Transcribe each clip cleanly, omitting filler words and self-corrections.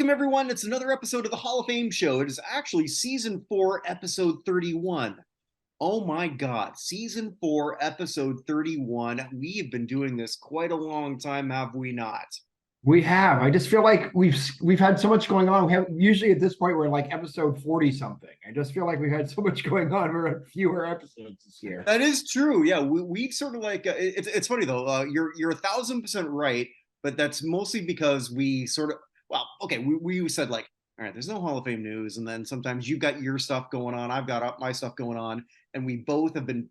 Welcome, everyone. It's another episode of the Hall of Fame show. It is actually season 4, episode 31. Oh my God, season 4, episode 31. We have been doing this quite a long time, have we not? We have. I just feel like we've had so much going on. We have usually at this point we're like episode 40 something. I just feel like we've had so much going on. We're at fewer episodes this year. That is true. Yeah, we sort of like it's funny though. You're 1,000% right, but that's mostly because we sort of we said like, all right, there's no Hall of Fame news, and then sometimes you've got your stuff going on, I've got my stuff going on, and we both have been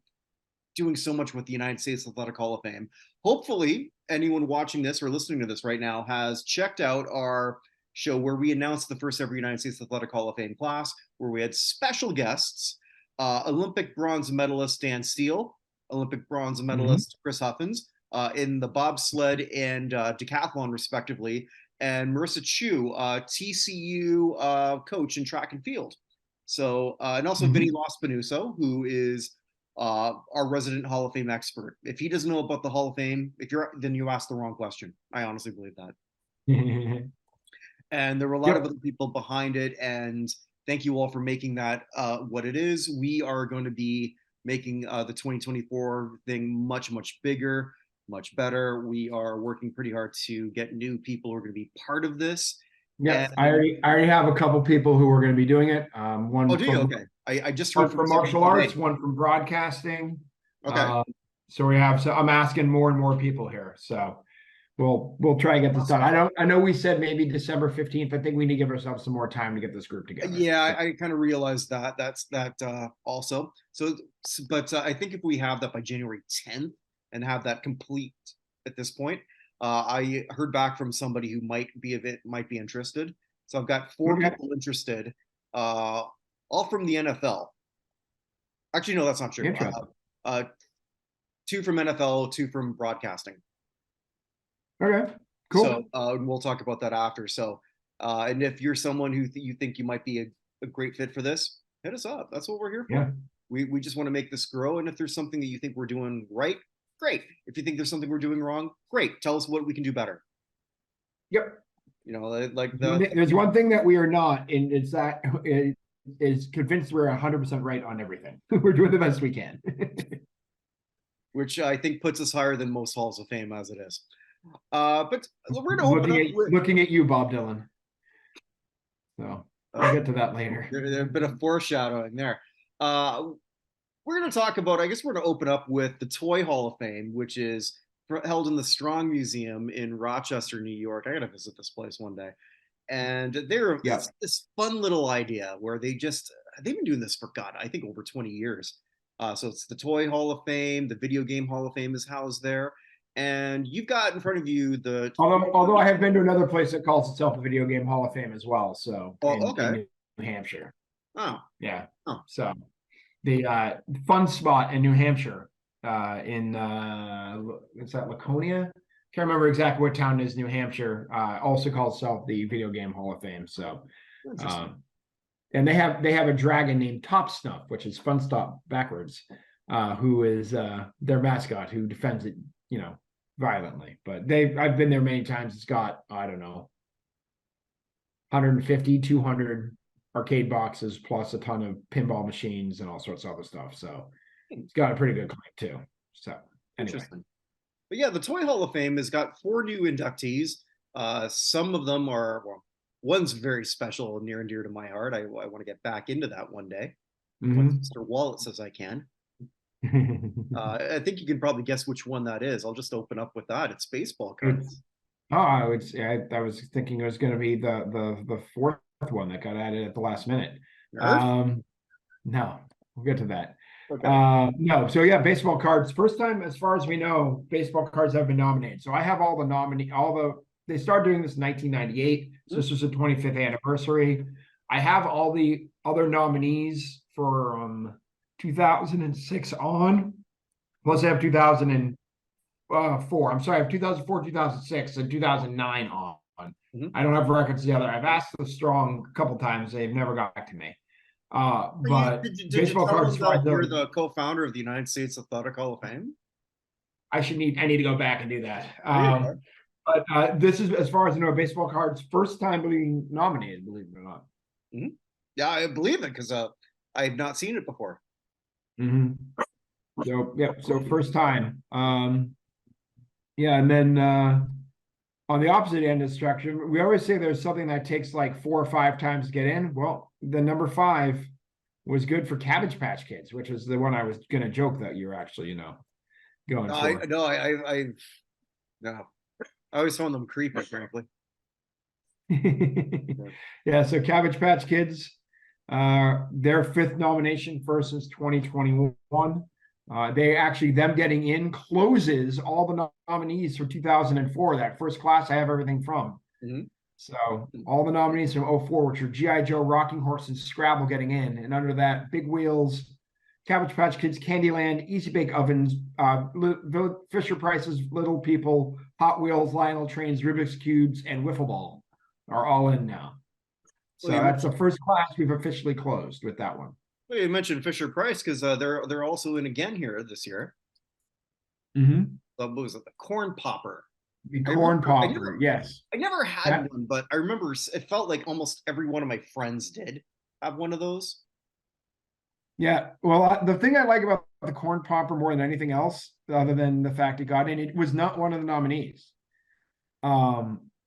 doing so much with the United States Athletic Hall of Fame. Hopefully, anyone watching this or listening to this right now has checked out our show where we announced the first ever United States Athletic Hall of Fame class, where we had special guests, Olympic bronze medalist Dan Steele, Olympic bronze medalist Chris Huffins, in the bobsled and decathlon, respectively, and Marissa Chu, TCU coach in track and field. So, and also Vinny Lospinuso, who is our resident Hall of Fame expert. If he doesn't know about the Hall of Fame, then you asked the wrong question. I honestly believe that. And there were a lot of other people behind it, and thank you all for making that what it is. We are going to be making the 2024 thing much, much bigger, much better. We are working pretty hard to get new people who are going to be part of this. Yeah, I already have a couple people who are going to be doing it. One okay. I just heard from martial arts, one from broadcasting. Okay. So I'm asking more and more people here. So we'll try and get this done. I know we said maybe December 15th. I think we need to give ourselves some more time to get this group together. Yeah, I kind of realized that. That's also. So, but I think if we have that by January 10th and have that complete at this point, I heard back from somebody who might be interested. So I've got 4 people interested, all from the NFL. Actually, no, that's not true. 2 from NFL, 2 from broadcasting. Okay, cool. So we'll talk about that after. So, and if you're someone who you think you might be a great fit for this, hit us up. That's what we're here for. Yeah. We just want to make this grow. And if there's something that you think we're doing right, great. If you think there's something we're doing wrong, great. Tell us what we can do better. Yep. You know, there's one thing that we are not, and it's that is convinced we're 100% right on everything. We're doing the best we can. Which I think puts us higher than most halls of fame as it is. But we're going to looking at you, Bob Dylan. So I'll get to that later. There's a bit of foreshadowing there. We're going to talk about, I guess we're going to open up with the Toy Hall of Fame, which is held in the Strong Museum in Rochester, New York. I got to visit this place one day. And it's this fun little idea where they've been doing this for, God, I think over 20 years. So it's the Toy Hall of Fame, the Video Game Hall of Fame is housed there. And you've got in front of you the... Although I have been to another place that calls itself the Video Game Hall of Fame as well. So in New Hampshire. Oh. Yeah. Oh. So the fun spot in New Hampshire in is that Laconia? Can't remember exactly what town it is, New Hampshire. Also calls itself the Video Game Hall of Fame. So and they have a dragon named Top Snuff, which is Fun Stop backwards, who is their mascot, who defends it, violently. But I've been there many times. It's got, I don't know, 150, 200 arcade boxes plus a ton of pinball machines and all sorts of other stuff. So it's got a pretty good claim too. So anyway. Interesting. But yeah, the Toy Hall of Fame has got 4 new inductees. Some of them one's very special and near and dear to my heart. I want to get back into that one day. Once Mr. Wallet says I can. I think you can probably guess which one that is. I'll just open up with that. It's baseball cards. I was thinking it was going to be the 4th one that got added at the last minute. No, we'll get to that. Okay. No, so yeah, baseball cards. First time, as far as we know, baseball cards have been nominated. So I have all the they started doing this in 1998. So this was the 25th anniversary. I have all the other nominees for 2006 on. Plus I have 2004. I'm sorry, I have 2004, 2006, and 2009 on. I don't have records together. I've asked the Strong a couple times. They've never got back to me. But baseball cards. You're the co-founder of the United States Athletic Hall of Fame. I need to go back and do that. But this is, as far as I know, baseball cards first time being nominated, believe it or not. Mm-hmm. Yeah, I believe it because I have not seen it before. Mm-hmm. So so first time. Yeah, and then on the opposite end of the spectrum, we always say there's something that takes like 4 or 5 times to get in. Well, the number 5 was good for Cabbage Patch Kids, which is the one I was gonna joke that you're actually, going for. I no. I always found them creepy, frankly. Yeah, so Cabbage Patch Kids, their 5th nomination first since 2021. They actually, them getting in closes all the nominees for 2004, that first class I have everything from. Mm-hmm. So all the nominees from 04, which are G.I. Joe, Rocking Horse, and Scrabble getting in. And under that, Big Wheels, Cabbage Patch Kids, Candyland, Easy Bake Ovens, Fisher Price's Little People, Hot Wheels, Lionel Trains, Rubik's Cubes, and Wiffle Ball are all in now. So that's the first class we've officially closed with that one. Well, you mentioned Fisher Price because they're also in again here this year. Mm-hmm. What was it? The Corn Popper. The Corn Popper, yes. I never had one, but I remember it felt like almost every one of my friends did have one of those. Yeah, well, the thing I like about the Corn Popper more than anything else, other than the fact it got in, it was not one of the nominees.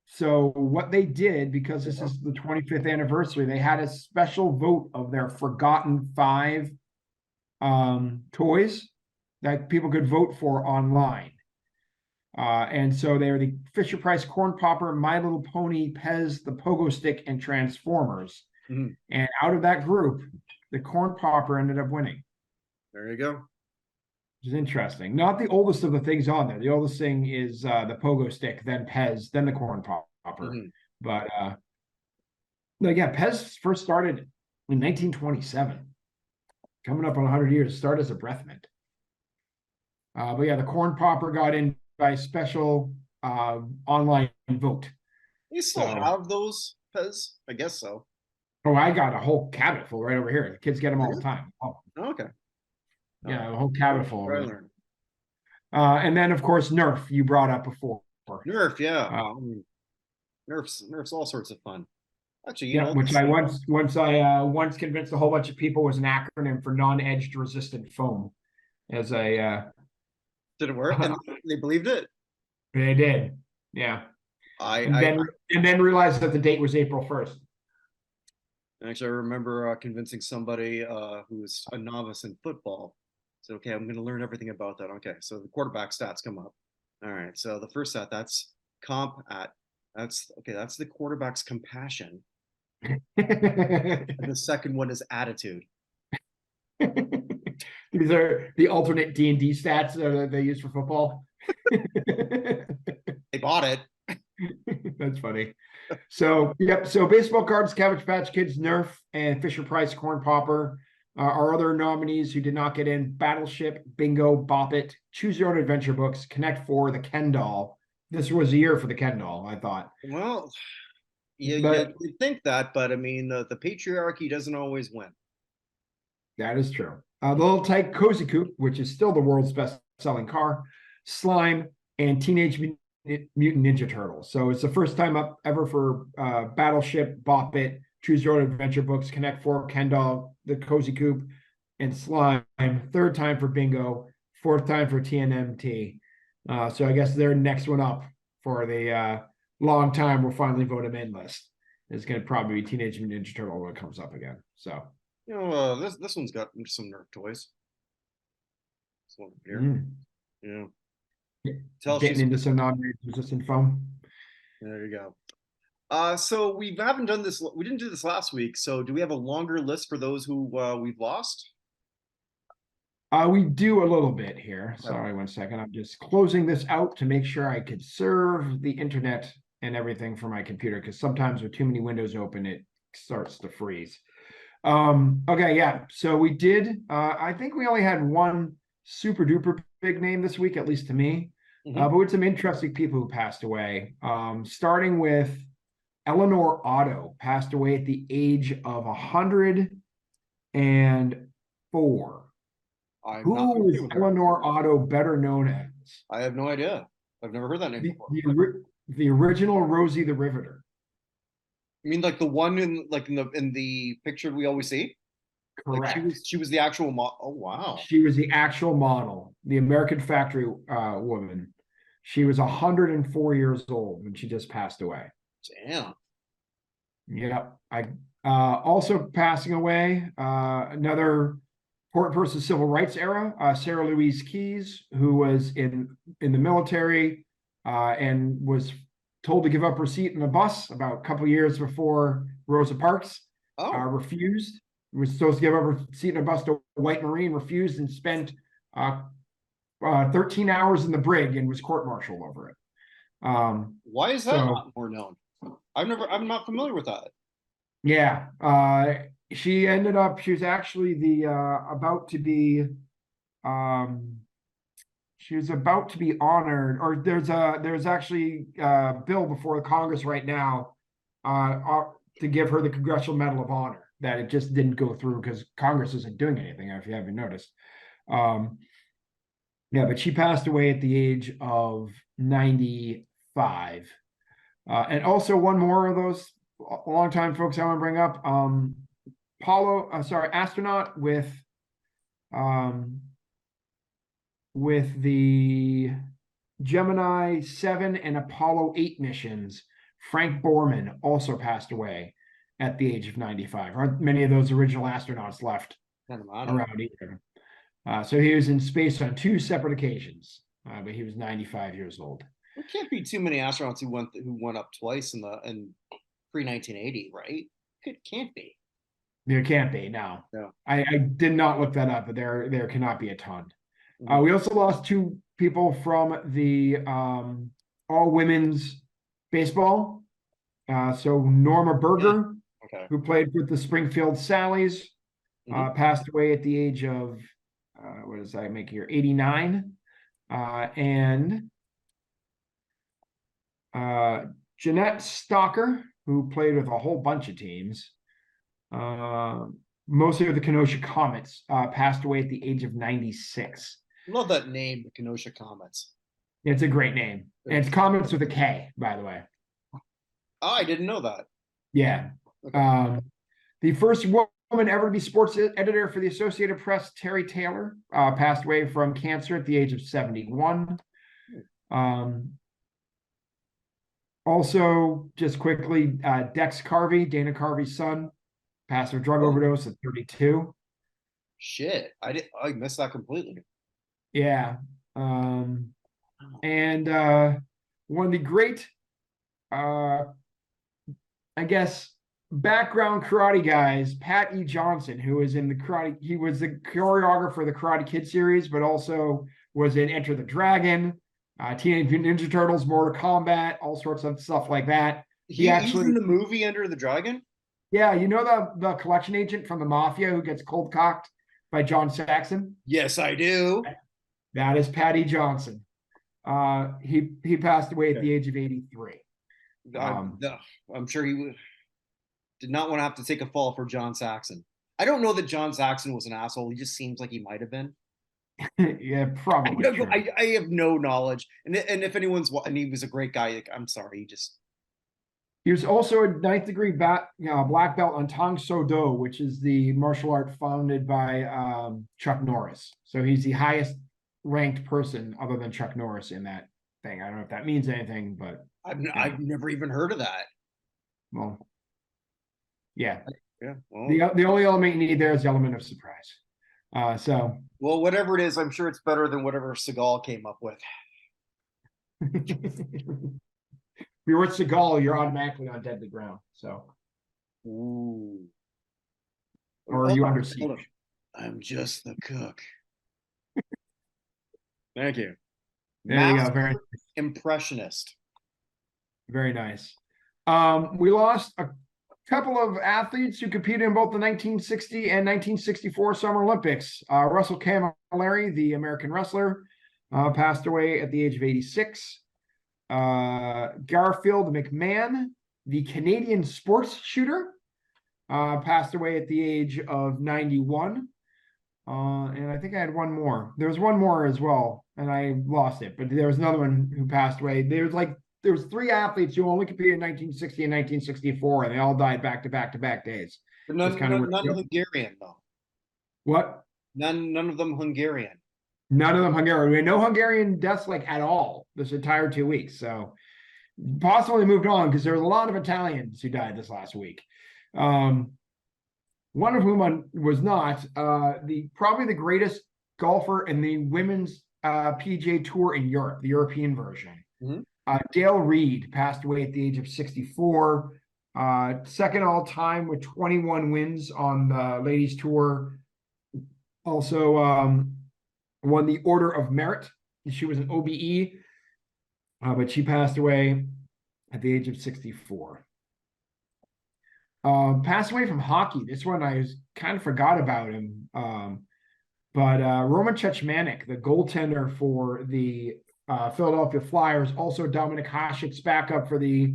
So what they did, because this is the 25th anniversary, they had a special vote of their forgotten 5 toys that people could vote for online. And so they were the Fisher Price Corn Popper, My Little Pony, Pez, the Pogo Stick, and Transformers. Mm-hmm. And out of that group, the Corn Popper ended up winning. There you go. Which is interesting. Not the oldest of the things on there. The oldest thing is the Pogo Stick, then Pez, then the Corn Popper. Mm-hmm. But yeah, Pez first started in 1927. Coming up on 100 years, started as a breath mint. But yeah, the Corn Popper got in by special online vote. You still have those, Pez? I guess so. Oh, I got a whole cabinet full right over here. The kids get them all the time. Oh, okay. Yeah, a whole cabinet full. And then, of course, Nerf, you brought up before. Nerf, yeah. Nerf's all sorts of fun. Actually, you know, which I once convinced a whole bunch of people was an acronym for non-edged resistant foam. As a did it work? And they believed it. They did, yeah. And then realized that the date was April 1st. Actually, I remember convincing somebody who was a novice in football. So, okay, I'm going to learn everything about that. Okay, so the quarterback stats come up. All right, so the first stat, that's comp at, that's the quarterback's compassion. And the second one is attitude. These are the alternate D&D stats that they use for football. They bought it. That's funny. So, yep. So baseball cards, Cabbage Patch Kids, Nerf, and Fisher Price Corn Popper. Our other nominees who did not get in: Battleship, Bingo, Bop It, Choose Your Own Adventure Books, Connect 4, the Ken Doll. This was a year for the Ken Doll, I thought. Well, you'd think that, but I mean, the patriarchy doesn't always win. That is true. The Little Tyke Cozy Coupe, which is still the world's best-selling car, Slime, and Teenage Mutant Ninja Turtles. So it's the first time up ever for Battleship, Bop It, Choose Your Own Adventure Books, Connect 4, Ken Doll, the Cozy Coupe, and Slime. 3rd time for Bingo. 4th time for TNMT. So I guess their next one up for the long time we'll finally vote them in list is going to probably be Teenage Mutant Ninja Turtle when it comes up again. So. You know, this one's got some Nerf toys. This one here. Yeah. Getting into some non-resistant foam. There you go. So we haven't done this. We didn't do this last week. So do we have a longer list for those who we've lost? We do a little bit here. Sorry, 1 second. I'm just closing this out to make sure I could serve the internet and everything for my computer, because sometimes with too many windows open, it starts to freeze. Okay, yeah. So we did. I think we only had one super duper big name this week, at least to me. But with some interesting people who passed away. Starting with Eleanor Otto, passed away at the age of 104. Who is Eleanor Otto better known as? I have no idea. I've never heard that name before. The original Rosie the Riveter. I mean, like the one in the picture we always see. Like Correct. she was the actual Oh wow. She was the actual model, the American Factory woman. She was 104 years old when she just passed away. Damn. Yep. I also passing away, another important person, civil rights era, Sarah Louise Keyes, who was in the military and was told to give up her seat in the bus about a couple years before Rosa Parks refused. Was supposed to give up her seat in a bus to a white Marine, refused, and spent 13 hours in the brig and was court-martialed over it. Why is that not more known? I'm not familiar with that. Yeah. She was actually she was about to be honored, or there's actually a bill before the Congress right now to give her the Congressional Medal of Honor. That it just didn't go through because Congress isn't doing anything, if you haven't noticed. Yeah, but she passed away at the age of 95. And also one more of those longtime folks I want to bring up. Astronaut with the Gemini 7 and Apollo 8 missions, Frank Borman also passed away at the age of 95. Aren't many of those original astronauts left around either? So he was in space on 2 separate occasions, but he was 95 years old. There can't be too many astronauts who went up twice in pre-1980, right? It can't be. There can't be. No. I did not look that up, but there cannot be a ton. We also lost 2 people from the all women's baseball. So Norma Berger, who played with the Springfield Sallies, passed away at the age of what does that make here? 89. And Jeanette Stalker, who played with a whole bunch of teams, mostly with the Kenosha Comets, passed away at the age of 96. Love that name, the Kenosha Comets. It's a great name. And it's Comets with a K, by the way. Oh, I didn't know that. Yeah. Okay. The first woman ever to be sports editor for the Associated Press, Terry Taylor, passed away from cancer at the age of 71. Also, just quickly, Dex Carvey, Dana Carvey's son, passed of a drug overdose at 32. Shit, I missed that completely. Yeah. And one of the great, I guess, background karate guys, Pat E. Johnson, who was in the karate, he was the choreographer for the Karate Kid series, but also was in Enter the Dragon, Teenage Mutant Ninja Turtles, Mortal Kombat, all sorts of stuff like that. He actually in the movie Enter the Dragon. Yeah, you know the collection agent from the Mafia who gets cold cocked by John Saxon? Yes, I do. That is Patty Johnson. He passed away at the age of 83. I'm sure he did not want to have to take a fall for John Saxon. I don't know that John Saxon was an asshole. He just seems like he might have been. Yeah, probably. I have no knowledge. And if and he was a great guy. Like, I'm sorry, He was also a 9th degree black belt on Tang Soo Do, which is the martial art founded by Chuck Norris. So he's the highest ranked person other than Chuck Norris in that thing. I don't know if that means anything, but I've never even heard of that. Well, yeah. Well, the only element you need there is the element of surprise. Well, whatever it is, I'm sure it's better than whatever Seagal came up with. If you're with Seagal, you're automatically on deadly ground. So, ooh, or are you under siege? I'm just the cook. Thank you. There you go. Very impressionist. Very nice. We lost a couple of athletes who competed in both the 1960 and 1964 Summer Olympics. Russell Camilleri, the American wrestler, passed away at the age of 86. Garfield McMahon, the Canadian sports shooter, passed away at the age of 91. And I think I had one more. There was one more as well, and I lost it, but there was another one who passed away. There was like there was 3 athletes who only competed in 1960 and 1964, and they all died back to back days. But none Hungarian though. What? None of them Hungarian. None of them Hungarian. We had no Hungarian deaths like at all this entire 2 weeks. So possibly moved on because there was a lot of Italians who died this last week. One of whom was not probably the greatest golfer in the women's PGA Tour in Europe, the European version. Dale Reed passed away at the age of 64. Second all time with 21 wins on the ladies tour. Also won the Order of Merit. She was an OBE, but she passed away at the age of 64. Passed away from hockey. This one I kind of forgot about him. But Roman Cechmanek, the goaltender for the Philadelphia Flyers, also Dominik Hasek's backup for the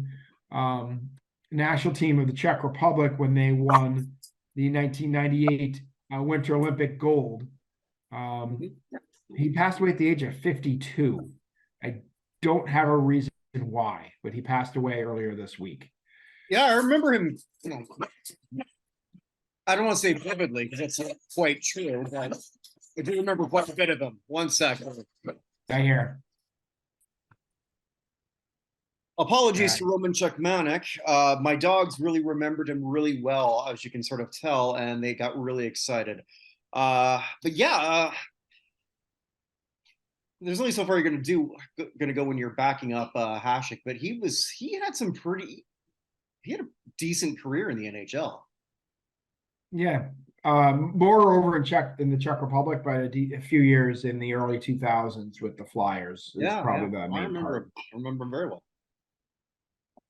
national team of the Czech Republic when they won the 1998 Winter Olympic gold. He passed away at the age of 52. I don't have a reason why, but he passed away earlier this week. Yeah, I remember him. I don't want to say vividly because that's not quite true, but I do remember quite a bit of him. 1 second. I hear. Apologies to Roman Cechmanek. My dogs really remembered him really well, as you can sort of tell, and they got really excited. But yeah, there's only so far you're gonna go when you're backing up Hasek, but he had a decent career in the NHL. Yeah, more over in the Czech Republic, but a few years in the early 2000s with the Flyers. Yeah, probably the main part. I remember him very well.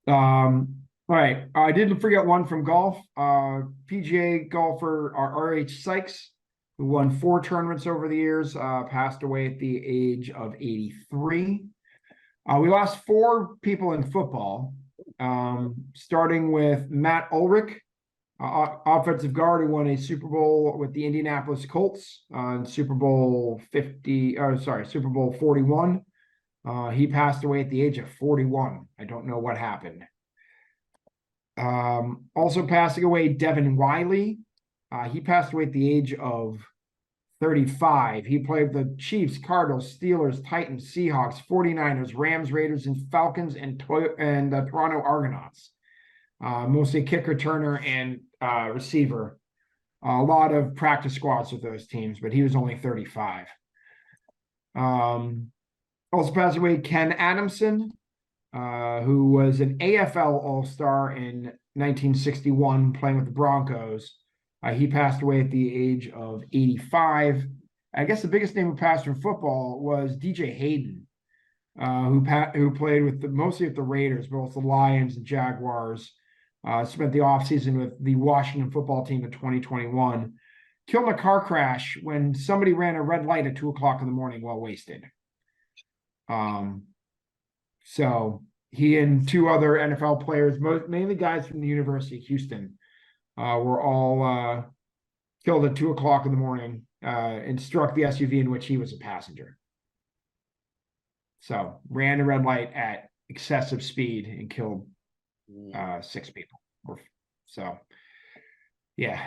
All right, I didn't forget one from golf. PGA golfer R.H. Sykes, who won 4 tournaments over the years, passed away at the age of 83. We lost 4 people in football, starting with Matt Ulrich, offensive guard who won a Super Bowl with the Indianapolis Colts on Super Bowl 41. He passed away at the age of 41. I don't know what happened. Also passing away, Devin Wiley. He passed away at the age of 35. He played the Chiefs, Cardinals, Steelers, Titans, Seahawks, 49ers, Rams, Raiders, and Falcons, and the Toronto Argonauts. Mostly kick returner and receiver. A lot of practice squads with those teams, but he was only 35. Also passed away, Ken Adamson, who was an AFL All-Star in 1961, playing with the Broncos. He passed away at the age of 85. I guess the biggest name who passed from football was DJ Hayden, who played mostly with the Raiders, but also the Lions and Jaguars. Spent the offseason with the Washington football team in 2021. Killed in a car crash when somebody ran a red light at 2 o'clock in the morning while wasted. So he and 2 other NFL players, mainly guys from the University of Houston, were all killed at 2 o'clock in the morning and struck the SUV in which he was a passenger. So ran a red light at excessive speed and killed 6 people. So, yeah.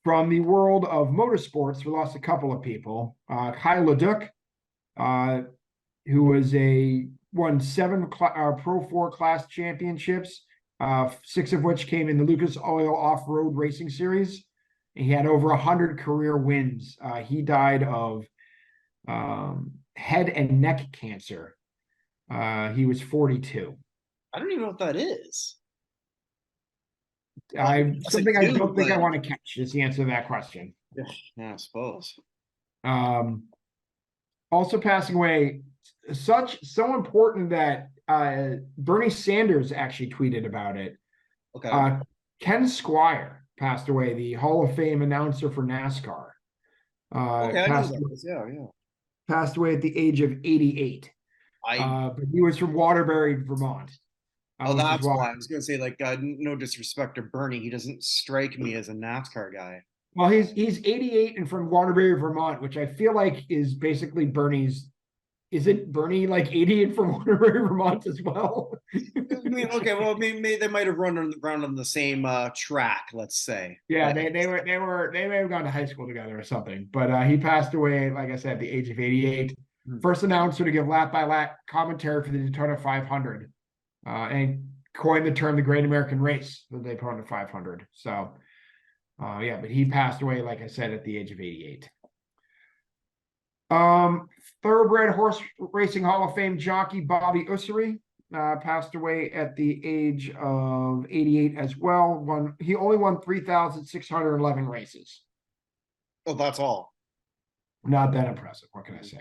From the world of motorsports, we lost a couple of people. Kyle LeDuc, who won 7 Pro 4 class championships, 6 of which came in the Lucas Oil Off-Road Racing Series. He had over 100 career wins. He died of head and neck cancer. He was 42. I don't even know what that is. Something I don't think I want to catch is the answer to that question. Yeah, I suppose. Also passing away, so important that Bernie Sanders actually tweeted about it. Okay. Ken Squire passed away, the Hall of Fame announcer for NASCAR. Passed away at the age of 88. But he was from Waterbury, Vermont. That's why I was going to say, no disrespect to Bernie, he doesn't strike me as a NASCAR guy. Well, he's 88 and from Waterbury, Vermont, which I feel like is basically Bernie's isn't Bernie like 88 from Waterbury, Vermont as well? I mean, okay, well, maybe they might have run around on the same track, let's say. Yeah, But they may have gone to high school together or something. But he passed away, like I said, at the age of 88. First announcer to give lap by lap commentary for the Daytona 500, and coined the term the Great American Race, the Daytona 500. So, yeah, but he passed away, like I said, at the age of 88. Thoroughbred horse racing Hall of Fame jockey Bobby Ussery passed away at the age of 88 as well. He only won 3,611 races. oh, that's all. Not that impressive. What can I say?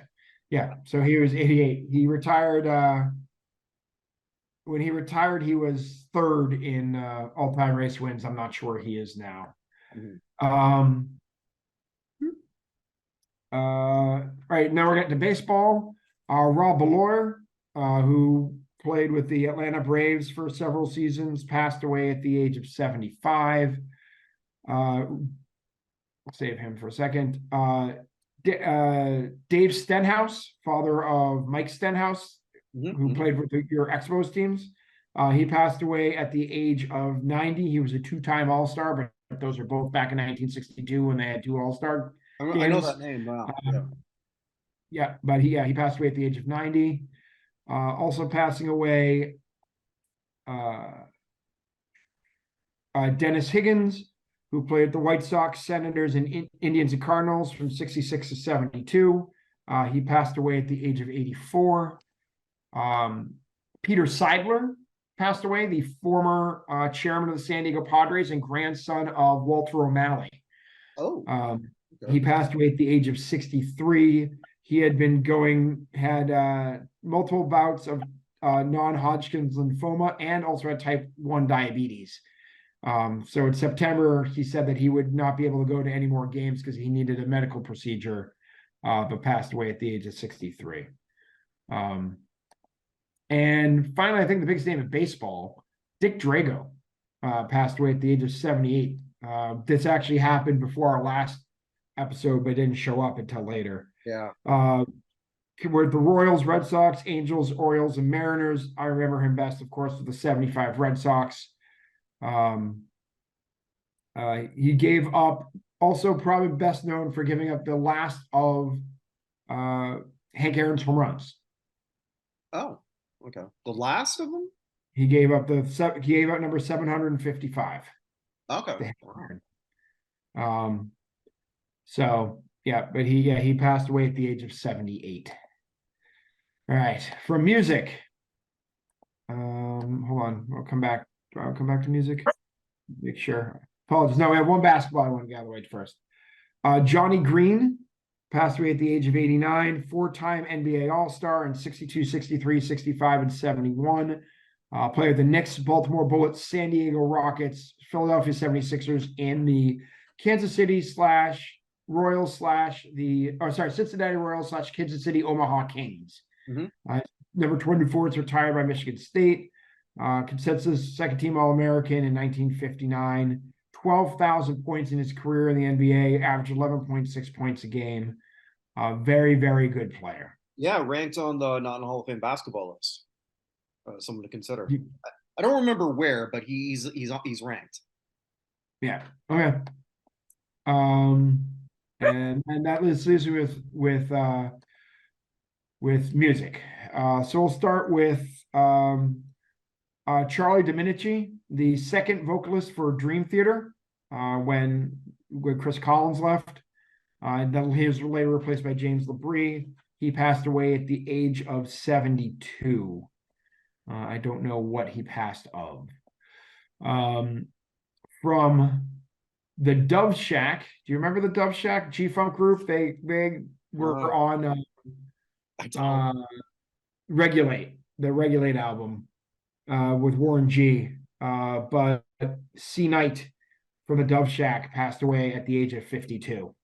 Yeah. So he was 88. He retired. When he retired, he was third in all-time race wins. I'm not sure he is now. All right, now we're getting to baseball. Rob Ballore, who played with the Atlanta Braves for several seasons, passed away at the age of 75. I'll save him for a second. Dave Stenhouse, father of Mike Stenhouse, who played with your Expos teams. He passed away at the age of 90. He was a two-time All-Star, but those are both back in 1962 when they had two All-Star games. I know that name. Wow. Yeah, but he passed away at the age of 90. Also passing away, Dennis Higgins, who played at the White Sox, Senators, and Indians and Cardinals from 66 to 72. He passed away at the age of 84. Peter Seidler passed away, the former chairman of the San Diego Padres and grandson of Walter O'Malley. Okay. He passed away at the age of 63. He had multiple bouts of non-Hodgkin's lymphoma and also had type 1 diabetes. So in September, he said that he would not be able to go to any more games because he needed a medical procedure, but passed away at the age of 63. And finally, I think the biggest name in baseball, Dick Drago, passed away at the age of 78. This actually happened before our last episode, but didn't show up until later. Yeah. With the Royals, Red Sox, Angels, Orioles, and Mariners. I remember him best, of course, with the 75 Red Sox. He gave up, also probably best known for giving up the last of Hank Aaron's home runs. Oh, okay. The last of them? He gave up number 755. Okay. So yeah, but he passed away at the age of 78. All right, from music. Hold on, I'll come back to music. Make sure. Apologies. No, we have one basketball I want to get out of the way first. Johnny Green passed away at the age of 89, four-time NBA All-Star in 62, 63, 65, and 71. Played with the Knicks, Baltimore Bullets, San Diego Rockets, Philadelphia 76ers, and the Kansas City / Royals / Cincinnati Royals / Kansas City Omaha Kings. Number 24 is retired by Michigan State. Consensus second team All-American in 1959. 12,000 points in his career in the NBA, averaged 11.6 points a game. Very, very good player. Yeah, ranked on the not in Hall of Fame basketball list. Someone to consider. I don't remember where, but he's ranked. Yeah. Okay. And that leaves with music. So we'll start with Charlie Dominici, the second vocalist for Dream Theater, when Chris Collins left. Then he was later replaced by James LaBrie. He passed away at the age of 72. I don't know what he passed of. From the Dove Shack. Do you remember the Dove Shack G-Funk group? They were on Regulate, the Regulate album with Warren G. But C. Knight from the Dove Shack passed away at the age of 52.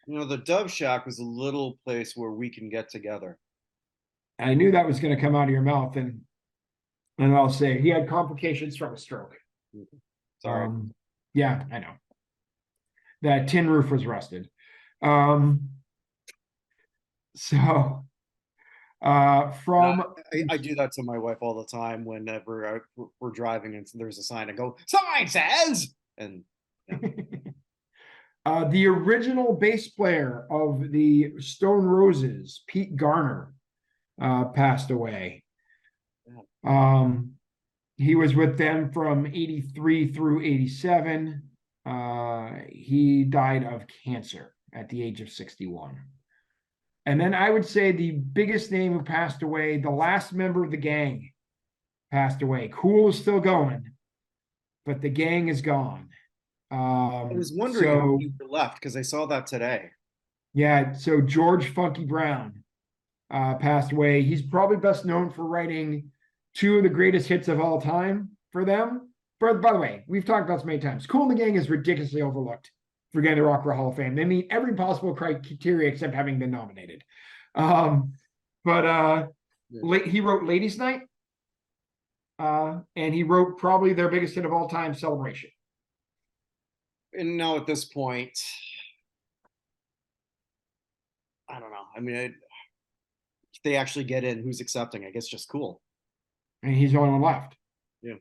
The Dove Shack was a little place where we can get together. I knew that was going to come out of your mouth, and I'll say he had complications from a stroke. Sorry. Yeah, I know. That tin roof was rusted. So From I do that to my wife all the time whenever we're driving and there's a sign. I go, sign says, and yeah. The original bass player of the Stone Roses, Pete Garner, passed away. He was with them from 83 through 87. He died of cancer at the age of 61. And then I would say the biggest name who passed away, the last member of the gang passed away. Cool is still going, but the gang is gone. I was wondering how many were left because I saw that today. Yeah, so George Funky Brown passed away. He's probably best known for writing two of the greatest hits of all time for them. By the way, we've talked about this many times. Kool and the Gang is ridiculously overlooked for getting the Rock and Roll Hall of Fame. They meet every possible criteria except having been nominated. He wrote Ladies Night, and he wrote probably their biggest hit of all time, Celebration. And now at this point, I don't know. I mean, if they actually get in, who's accepting? I guess just Kool. And he's the only one left. Yeah.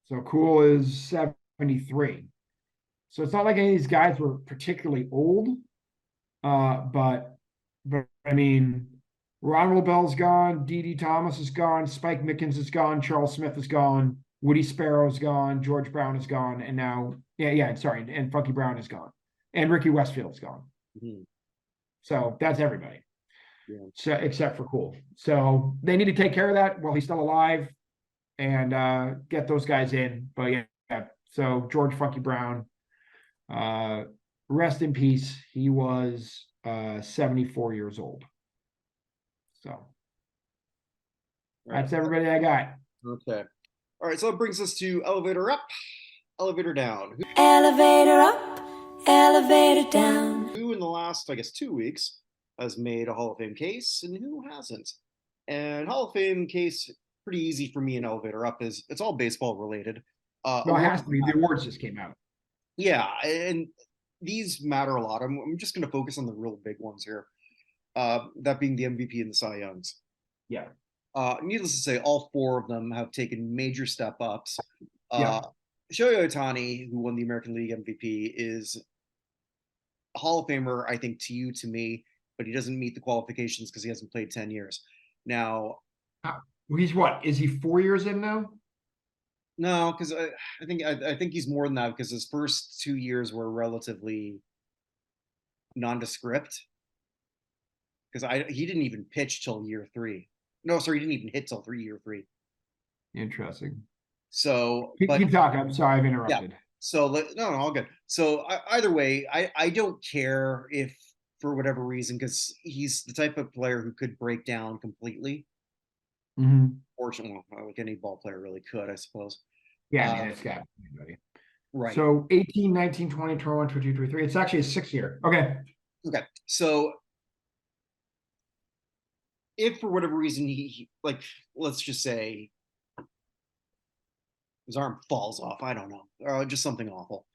So Kool is 73. So it's not like any of these guys were particularly old. But I mean, Ronald Bell's gone, Dee Thomas is gone, Spike Mickens is gone, Charles Smith is gone, Woody Sparrow's gone, George Brown is gone, and now and Funky Brown is gone, and Ricky Westfield's gone. Mm-hmm. So that's everybody. Yeah. So except for Kool. So they need to take care of that while he's still alive and get those guys in. But yeah, so George Funky Brown, rest in peace. He was 74 years old. So that's everybody I got. Okay. All right, so that brings us to elevator up, elevator down. Elevator up, elevator down. Who in the last, I guess, 2 weeks has made a Hall of Fame case and who hasn't? And Hall of Fame case, pretty easy for me in elevator up is it's all baseball related. Well, it has to be. The awards just came out. Yeah, and these matter a lot. I'm just going to focus on the real big ones here. That being the MVP and the Cy Youngs. Yeah. Needless to say, all four of them have taken major step ups. Yeah. Shohei Ohtani, who won the American League MVP, is a Hall of Famer, I think, to you, to me, but he doesn't meet the qualifications because he hasn't played 10 years. Now, he's what? Is he 4 years in now? No, because I think he's more than that because his first 2 years were relatively nondescript. Because he didn't even pitch till year 3. No, sorry, he didn't even hit till year 3. Interesting. So keep talking. I'm sorry, I've interrupted. Yeah. So no, all good. So either way, I don't care if for whatever reason because he's the type of player who could break down completely. Mm-hmm. Fortunately, like any ball player really could, I suppose. Yeah, I mean, it's got anybody. Right. So 18, 19, 20, 21, 22, 23. It's actually a 6 year. Okay. So if for whatever reason he like, let's just say his arm falls off, I don't know, or just something awful.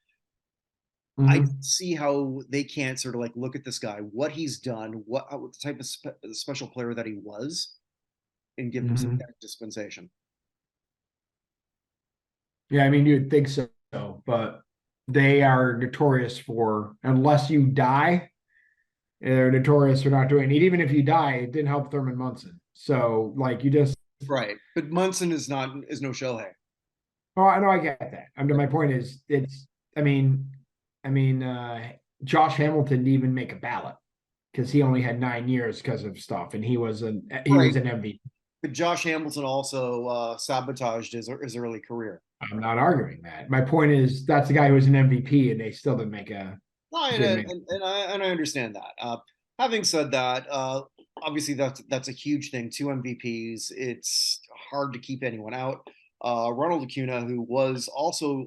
Mm-hmm. I see how they can't sort of like look at this guy, what he's done, what the type of special player that he was, and give him some kind of dispensation. Yeah, I mean, you'd think so, but they are notorious for, unless you die, they're notorious for not doing it. Even if you die, it didn't help Thurman Munson. So, like, you just... Right. But Munson is no Shohei. Oh, I know, I get that. My point is, Josh Hamilton didn't even make a ballot because he only had 9 years because of stuff, and he was an MVP. But Josh Hamilton also sabotaged his early career. I'm not arguing that. My point is that's the guy who was an MVP, and they still didn't make a. And I understand that. Having said that, obviously that's a huge thing. 2 MVPs. It's hard to keep anyone out. Ronald Acuna, who was also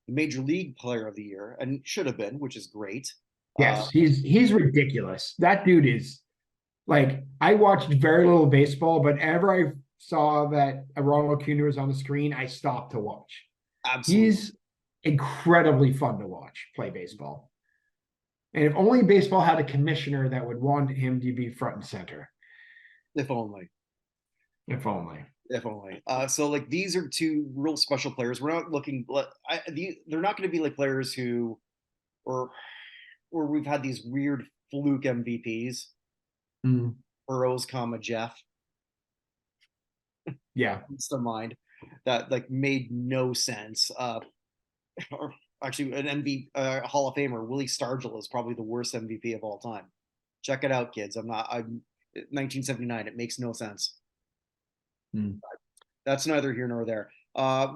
the Major League Player of the Year and should have been, which is great. Yes, he's ridiculous. That dude is like, I watched very little baseball, but ever I saw that Ronald Acuna was on the screen, I stopped to watch. Absolutely. He's incredibly fun to watch play baseball. And if only baseball had a commissioner that would want him to be front and center. If only. If only. If only. So like these are two real special players. We're not looking. They're not going to be like players who, or where we've had these weird fluke MVPs. Mm. Burrows, Jeff. Yeah. Comes to mind that like made no sense. Or actually, an Hall of Famer, Willie Stargell is probably the worst MVP of all time. Check it out, kids. I'm 1979. It makes no sense. Mm. That's neither here nor there.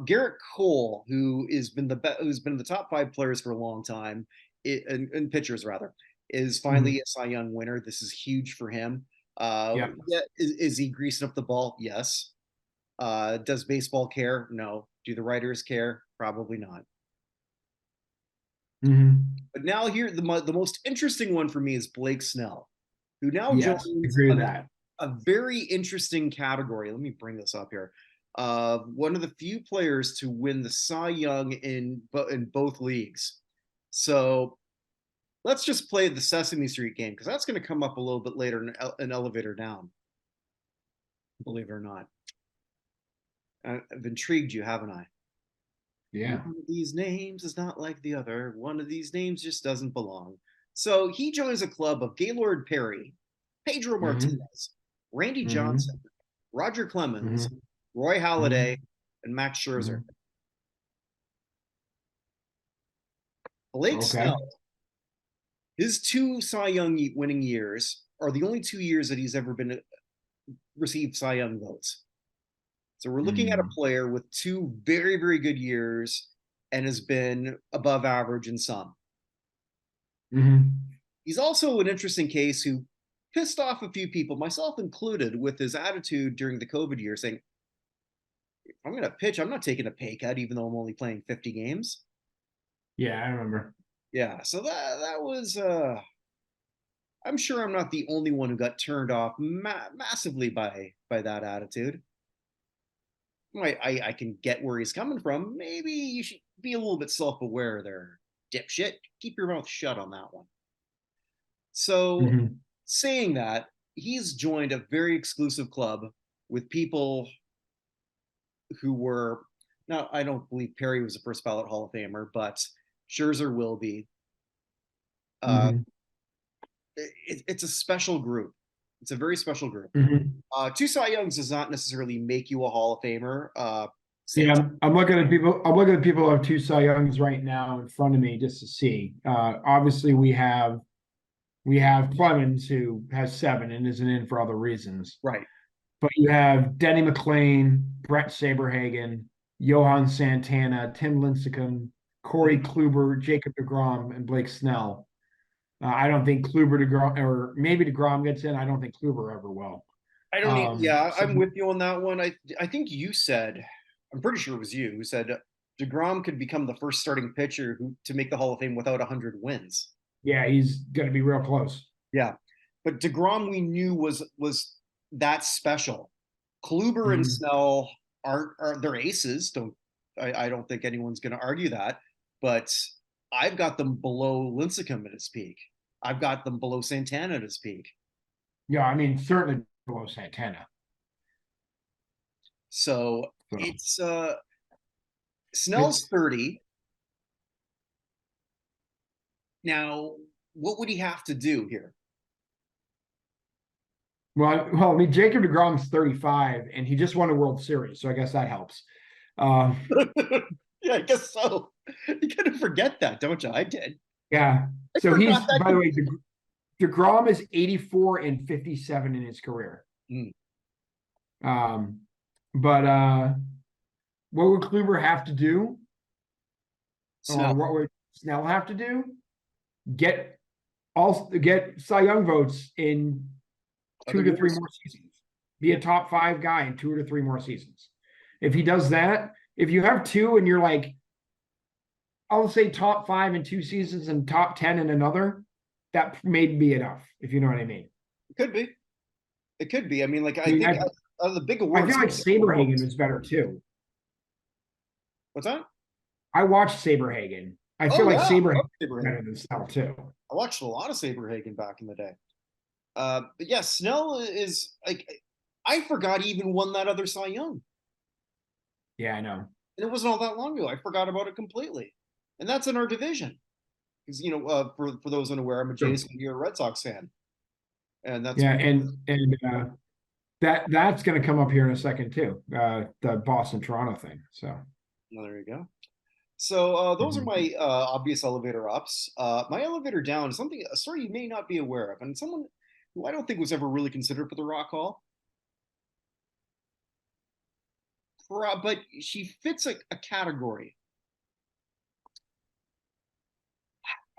Garrett Cole, who's been the top 5 players for a long time, in pitchers rather, is finally a Cy Young winner. This is huge for him. Yeah, is he greasing up the ball? Yes. Does baseball care? No. Do the writers care? Probably not. Mm-hmm. But now here, the most interesting one for me is Blake Snell, who now joins agree with that. A very interesting category. Let me bring this up here. One of the few players to win the Cy Young in both leagues. So let's just play the Sesame Street game because that's going to come up a little bit later in Elevator Down. Believe it or not. I've intrigued you, haven't I? Yeah. One of these names is not like the other. One of these names just doesn't belong. So he joins a club of Gaylord Perry, Pedro Martinez, Randy Johnson, Roger Clemens, Roy Halladay, and Max Scherzer. Blake Snell, his 2 Cy Young winning years are the only 2 years that he's ever received Cy Young votes. So we're looking at a player with 2 very, very good years and has been above average in some. He's also an interesting case who pissed off a few people, myself included, with his attitude during the COVID year, saying, if I'm going to pitch, I'm not taking a pay cut, even though I'm only playing 50 games. Yeah, I remember. Yeah, so that was, I'm sure I'm not the only one who got turned off massively by that attitude. I can get where he's coming from. Maybe you should be a little bit self-aware there, dipshit. Keep your mouth shut on that one. So, saying that, he's joined a very exclusive club with people who were, now I don't believe Perry was a first ballot Hall of Famer, but Scherzer will be. It's a special group. It's a very special group. 2 Cy Youngs does not necessarily make you a Hall of Famer. Yeah, I'm looking at people. I'm looking at people who have 2 Cy Youngs right now in front of me just to see. Obviously, we have Clemens, who has 7 and isn't in for other reasons. Right. But you have Denny McLain, Brett Saberhagen, Johan Santana, Tim Lincecum, Corey Kluber, Jacob deGrom, and Blake Snell. I don't think Kluber deGrom, or maybe deGrom gets in. I don't think Kluber ever will. I don't I'm with you on that one. I think you said, I'm pretty sure it was you who said deGrom could become the first starting pitcher to make the Hall of Fame without 100 wins. Yeah, he's going to be real close. Yeah, but deGrom we knew was that special. Kluber and Snell are their aces. I don't think anyone's going to argue that. But I've got them below Lincecum at his peak. I've got them below Santana at his peak. Yeah, I mean certainly below Santana. So it's Snell's 30. Now, what would he have to do here? Well, I mean, Jacob deGrom's 35, and he just won a World Series, so I guess that helps. Yeah, I guess so. You kind of forget that, don't you? I did. Yeah. So he's, by the way, deGrom is 84 and 57 in his career. But what would Kluber have to do? Or what would Snell have to do? Get Cy Young votes in 2 to 3 more seasons. Be a top 5 guy in 2 to 3 more seasons. If he does that, if you have 2 and you're like, I'll say top 5 in 2 seasons and top 10 in another, that may be enough, if you know what I mean. It could be. It could be. I mean, like, I think out of the big awards, I feel like Saberhagen was better too. What's that? I watched Saberhagen. I feel like Saberhagen was better than Snell too. I watched a lot of Saberhagen back in the day. But yeah, Snell is like, I forgot he even won that other Cy Young. Yeah, I know. And it wasn't all that long ago. I forgot about it completely. And that's in our division. Because, for those unaware, I'm a Jays fan, you're a Red Sox fan. And that's Yeah, and that's going to come up here in a second too. The Boston Toronto thing. So there you go. So those are my obvious elevator ups. My elevator down is a story you may not be aware of, and someone who I don't think was ever really considered for the Rock Hall. But she fits a category.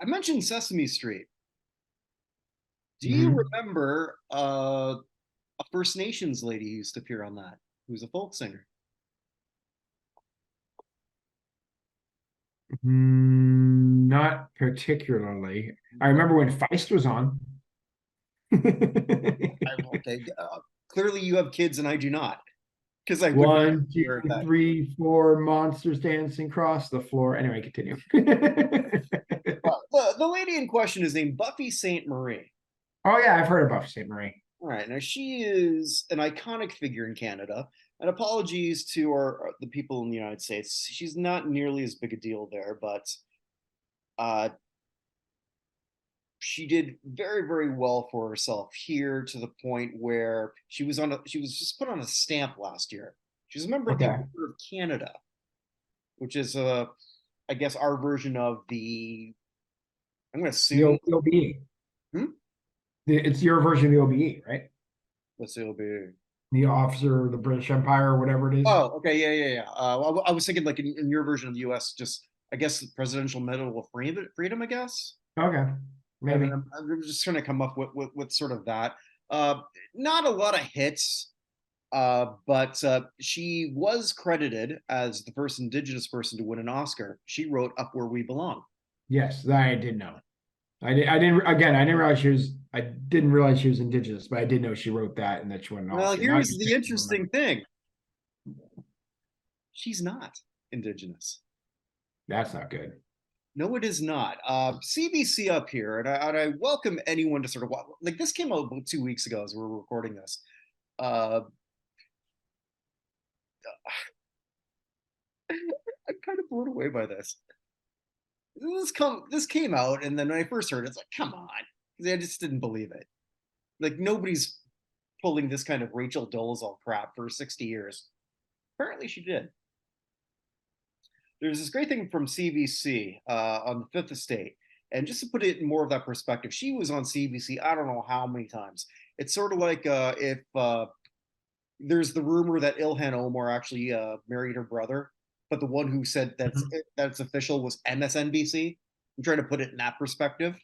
I mentioned Sesame Street. Do you remember a First Nations lady who used to appear on that, who's a folk singer? Not particularly. I remember when Feist was on. Okay, clearly you have kids and I do not, because I would 1, 2, 3, 4 monsters dancing across the floor. Anyway, continue. The lady in question is named Buffy Sainte Marie. Oh yeah, I've heard of Buffy Sainte Marie. All right, now she is an iconic figure in Canada. And apologies to the people in the United States. She's not nearly as big a deal there, but she did very, very well for herself here, to the point where she was just put on a stamp last year. She's a member of the Order of Canada, which is I guess our version of I'm going to assume the OBE. It's your version of the OBE, right? What's the OBE? The Officer of the British Empire, or whatever it is. Oh, okay, yeah. I was thinking like in your version of the U.S., just I guess the Presidential Medal of Freedom, I guess. Okay, maybe. I'm just trying to come up with sort of that. Not a lot of hits, but she was credited as the first Indigenous person to win an Oscar. She wrote "Up Where We Belong." Yes, that I did know. I didn't realize she was. I didn't realize she was Indigenous, but I did know she wrote that and that she won an Oscar. Well, here's the interesting thing. She's not Indigenous. That's not good. No, it is not. CBC up here, and I welcome anyone to sort of watch. Like, this came out about 2 weeks ago as we were recording this. I'm kind of blown away by this. This came out, and then when I first heard it, it's like, come on, I just didn't believe it. Like, nobody's pulling this kind of Rachel Dolezal crap for 60 years. Apparently, she did. There's this great thing from CBC on the Fifth Estate, and just to put it in more of that perspective, she was on CBC I don't know how many times. It's sort of like if there's the rumor that Ilhan Omar actually married her brother, but the one who said that's official was MSNBC. I'm trying to put it in that perspective.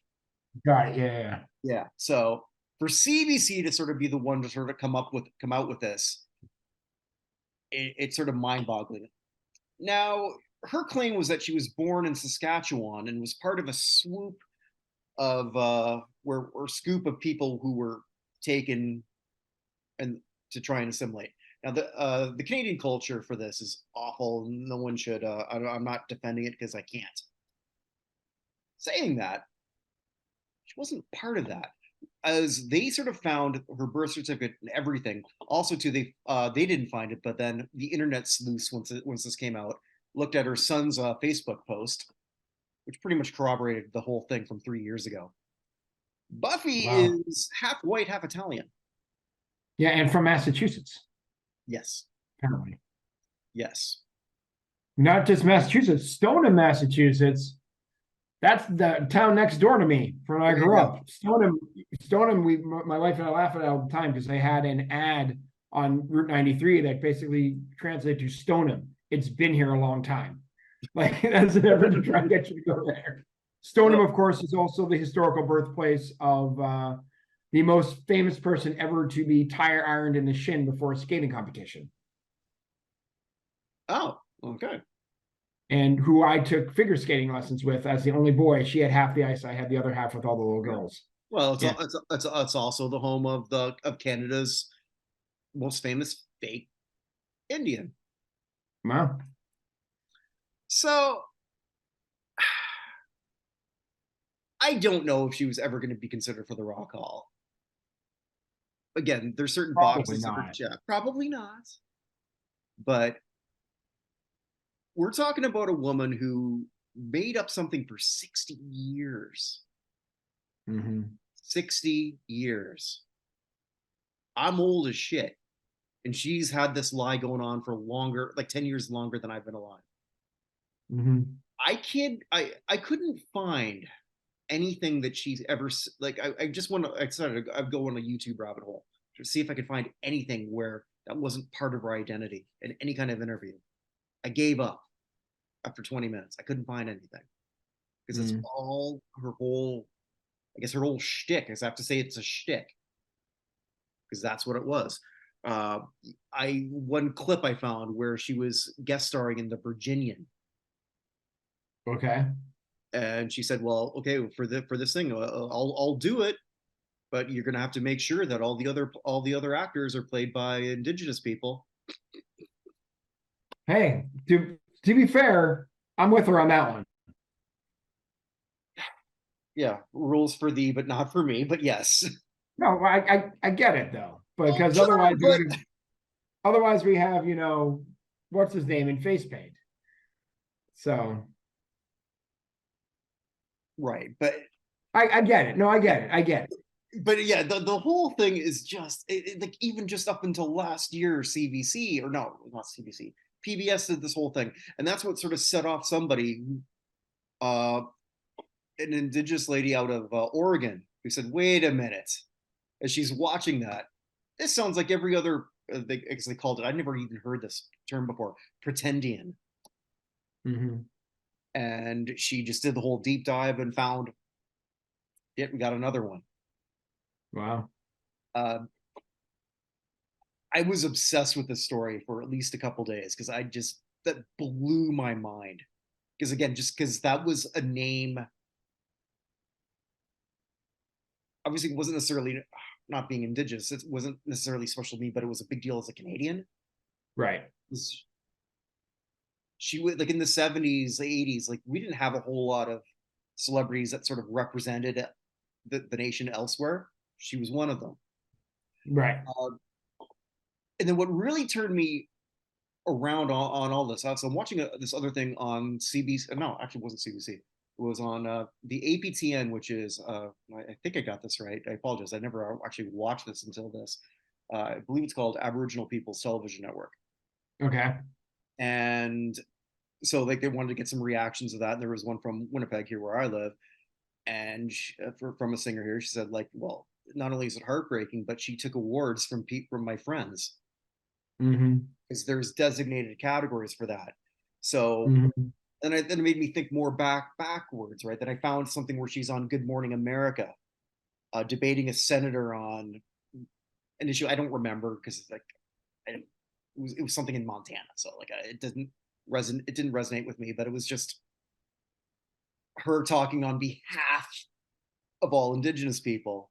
Got it. Yeah. So for CBC to sort of be the one to sort of come out with this, it's sort of mind-boggling. Now, her claim was that she was born in Saskatchewan and was part of a swoop of or scoop of people who were taken and to try and assimilate. Now, the Canadian culture for this is awful. No one should. I'm not defending it because I can't. Saying that, she wasn't part of that, as they sort of found her birth certificate and everything. Also, too, they didn't find it, but then the internet sleuths, once this came out, looked at her son's Facebook post, which pretty much corroborated the whole thing from 3 years ago. Buffy is half white, half Italian. Yeah, and from Massachusetts. Yes. Apparently. Yes. Not just Massachusetts, Stoneham, Massachusetts. That's the town next door to me from when I grew up. Stoneham, my wife and I laugh at it all the time because they had an ad on Route 93 that basically translated to Stoneham. It's been here a long time. Like, that's an effort to try and get you to go there. Stoneham, of course, is also the historical birthplace of the most famous person ever to be tire ironed in the shin before a skating competition. Oh, okay. And who I took figure skating lessons with as the only boy. She had half the ice, I had the other half with all the little girls. Well, it's also the home of Canada's most famous fake Indian. Wow. So I don't know if she was ever going to be considered for the Rock Hall. again, there's certain Probably boxes that are not. checked. Probably not. But we're talking about a woman who made up something for 60 years. 60 years. I'm old as shit. And she's had this lie going on for longer, like 10 years longer than I've been alive. I couldn't find anything that she's ever, like, I just want to, I decided I'd go on a YouTube rabbit hole to see if I could find anything where that wasn't part of her identity in any kind of interview. I gave up after 20 minutes. I couldn't find anything because it's all her whole, I guess her whole shtick. I have to say it's a shtick because that's what it was. One clip I found where she was guest starring in The Virginian. Okay. And she said, "Well, okay, for this thing, I'll do it, but you're gonna have to make sure that all the other actors are played by Indigenous people." Hey, to be fair, I'm with her on that one. Yeah, rules for thee, but not for me. But yes. No, I get it though, because sure, otherwise we have, what's his name in face paint. So right, but I get it. No, I get it. But yeah, the whole thing is just like even just up until last year, CBC, or no, not CBC, PBS did this whole thing, and that's what sort of set off somebody, an Indigenous lady out of Oregon, who said, "Wait a minute," as she's watching that, this sounds like every other. As they called it, I'd never even heard this term before, pretendian. And she just did the whole deep dive and found, we got another one. Wow. I was obsessed with this story for at least a couple days because that blew my mind. Because again, just because that was a name, obviously it wasn't necessarily, not being Indigenous, it wasn't necessarily special to me, but it was a big deal as a Canadian. Right. She would, like, in the 70s, 80s, like, we didn't have a whole lot of celebrities that sort of represented the nation elsewhere. She was one of them. Right. And then what really turned me around on all this, so I'm watching this other thing on CBC. No, actually, it wasn't CBC. It was on the APTN, which is, I think I got this right. I apologize. I never actually watched this until this. I believe it's called Aboriginal People's Television Network. Okay. And so, like, they wanted to get some reactions of that. And there was one from Winnipeg, here where I live, and from a singer here. She said, like, well, not only is it heartbreaking, but she took awards from my friends, because there's designated categories for that. So, and then it made me think more backwards, right? That I found something where she's on Good Morning America, debating a senator on an issue I don't remember, because like it was something in Montana, so like it didn't resonate with me, but it was just her talking on behalf of all Indigenous people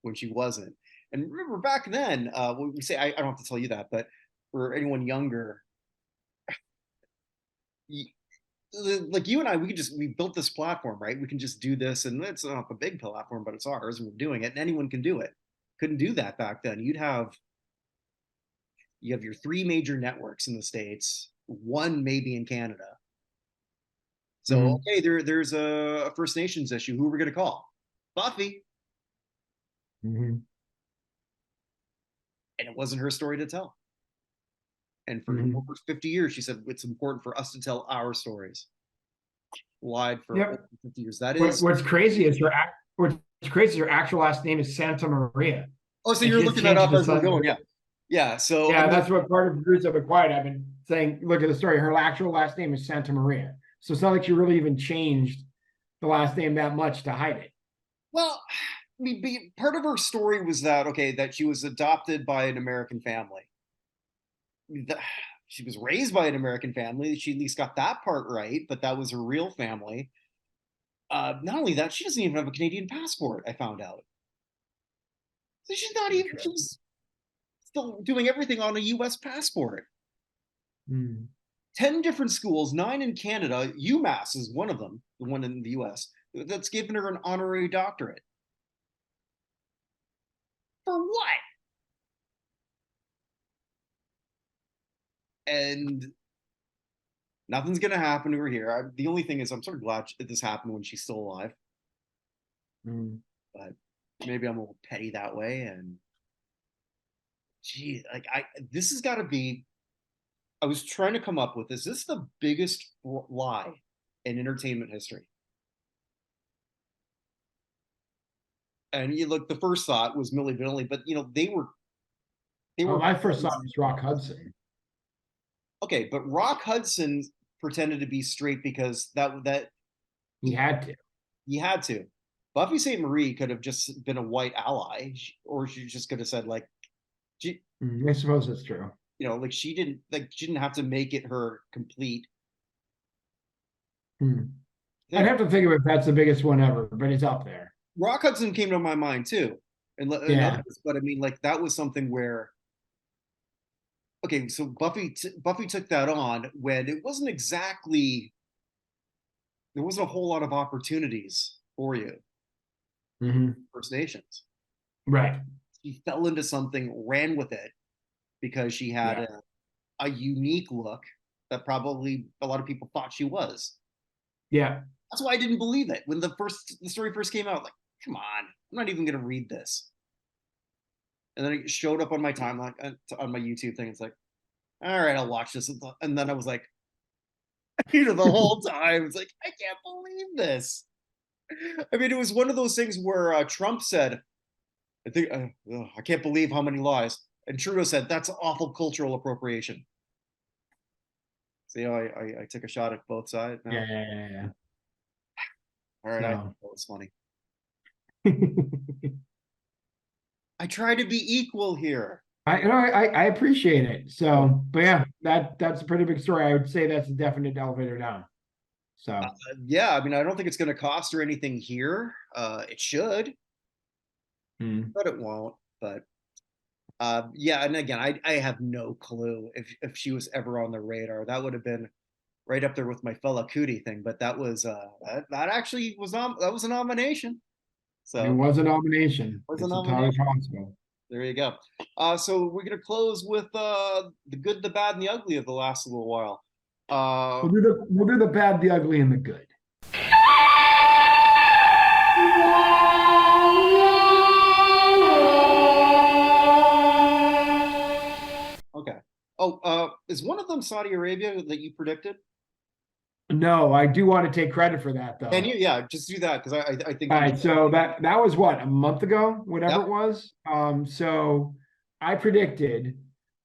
when she wasn't. And remember back then, we say, I don't have to tell you that, but for anyone younger, like you and I, we built this platform, right? We can just do this, and it's not a big platform, but it's ours, and we're doing it, and anyone can do it. Couldn't do that back then. You have your three major networks in the States, one maybe in Canada. So okay, there's a First Nations issue. Who are we going to call? Buffy. And it wasn't her story to tell. And for over 50 years, she said it's important for us to tell our stories. Lied for over 50 years. That is what's crazy is her actual last name is Santa Maria. Oh, so you're looking that up as we're going, yeah. Yeah, so yeah, that's what part of Roots of It Quiet. I've been saying, look at the story. Her actual last name is Santa Maria. So it's not like she really even changed the last name that much to hide it. Well, I mean, part of her story was that, okay, that she was adopted by an American family. She was raised by an American family. She at least got that part right, but that was her real family. Not only that, she doesn't even have a Canadian passport, I found out. So she's not even, she's still doing everything on a US passport. 10 different schools, 9 in Canada. UMass is one of them, the one in the US, that's given her an honorary doctorate. For what? and nothing's gonna happen to her here. The only thing is, I'm sort of glad this happened when she's still alive. But maybe I'm a little petty that way. And gee, like this has got to be. I was trying to come up with this. This is the biggest lie in entertainment history. And you look, the first thought was Milli Vanilli, but they were. My first thought was Rock Hudson. Okay, but Rock Hudson pretended to be straight because that he had to. He had to. Buffy St. Marie could have just been a white ally, or she just could have said like, I suppose that's true. Like she didn't have to make it her complete. I'd have to think of if that's the biggest one ever, but it's up there. Rock Hudson came to my mind too, and others, but I mean, like that was something where. Okay, so Buffy took that on when it wasn't exactly. There wasn't a whole lot of opportunities for you. First Nations, right? She fell into something, ran with it, because she had a unique look that probably a lot of people thought she was. Yeah, that's why I didn't believe it when the story first came out. Like, come on, I'm not even gonna read this. And then it showed up on my timeline, on my YouTube thing. It's like, all right, I'll watch this. And then I was like, the whole time, it's like, I can't believe this. I mean, it was one of those things where Trump said, I can't believe how many lies. And Trudeau said, that's awful cultural appropriation. See how I took a shot at both sides? No? Yeah. All right, I thought that was funny. I try to be equal here. I appreciate it. So, but yeah, that's a pretty big story. I would say that's a definite elevator down. So yeah, I mean, I don't think it's going to cost her anything here. It should, but it won't. But yeah, and again, I have no clue if she was ever on the radar. That would have been right up there with my fella Cootie thing. But that was that actually was that was a nomination. So it was a nomination. It's entirely possible. There you go. So we're gonna close with the good, the bad, and the ugly of the last little while. We'll do the bad, the ugly, and the good. Okay. Oh, is one of them Saudi Arabia that you predicted? No, I do want to take credit for that though. And yeah, just do that because I think. All right, so that was what, a month ago, whatever it was. So I predicted.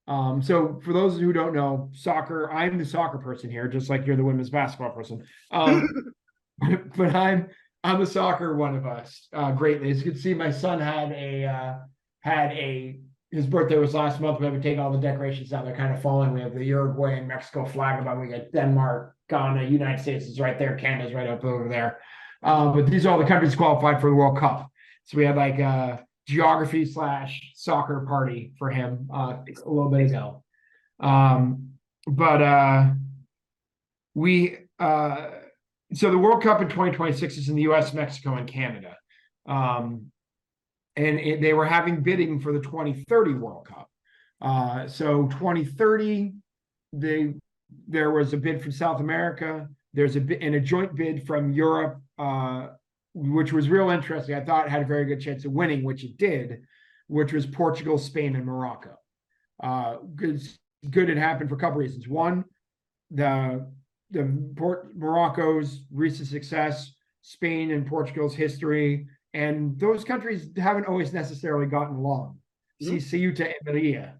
So for those who don't know, soccer, I'm the soccer person here, just like you're the women's basketball person. But I'm the soccer one of us greatly. As you can see, my son had his birthday was last month. We have to take all the decorations down. They're kind of falling. We have the Uruguay and Mexico flag above. We got Denmark, Ghana, United States is right there. Canada's right up over there. But these are all the countries qualified for the World Cup. So we had like a geography / soccer party for him a little bit ago. So the World Cup in 2026 is in the US, Mexico, and Canada. And they were having bidding for the 2030 World Cup. So 2030, there was a bid from South America. There's a joint bid from Europe, which was real interesting. I thought it had a very good chance of winning, which it did, which was Portugal, Spain, and Morocco. Good it happened for a couple reasons. One, Morocco's recent success, Spain and Portugal's history, and those countries haven't always necessarily gotten along. See Ceuta and Melilla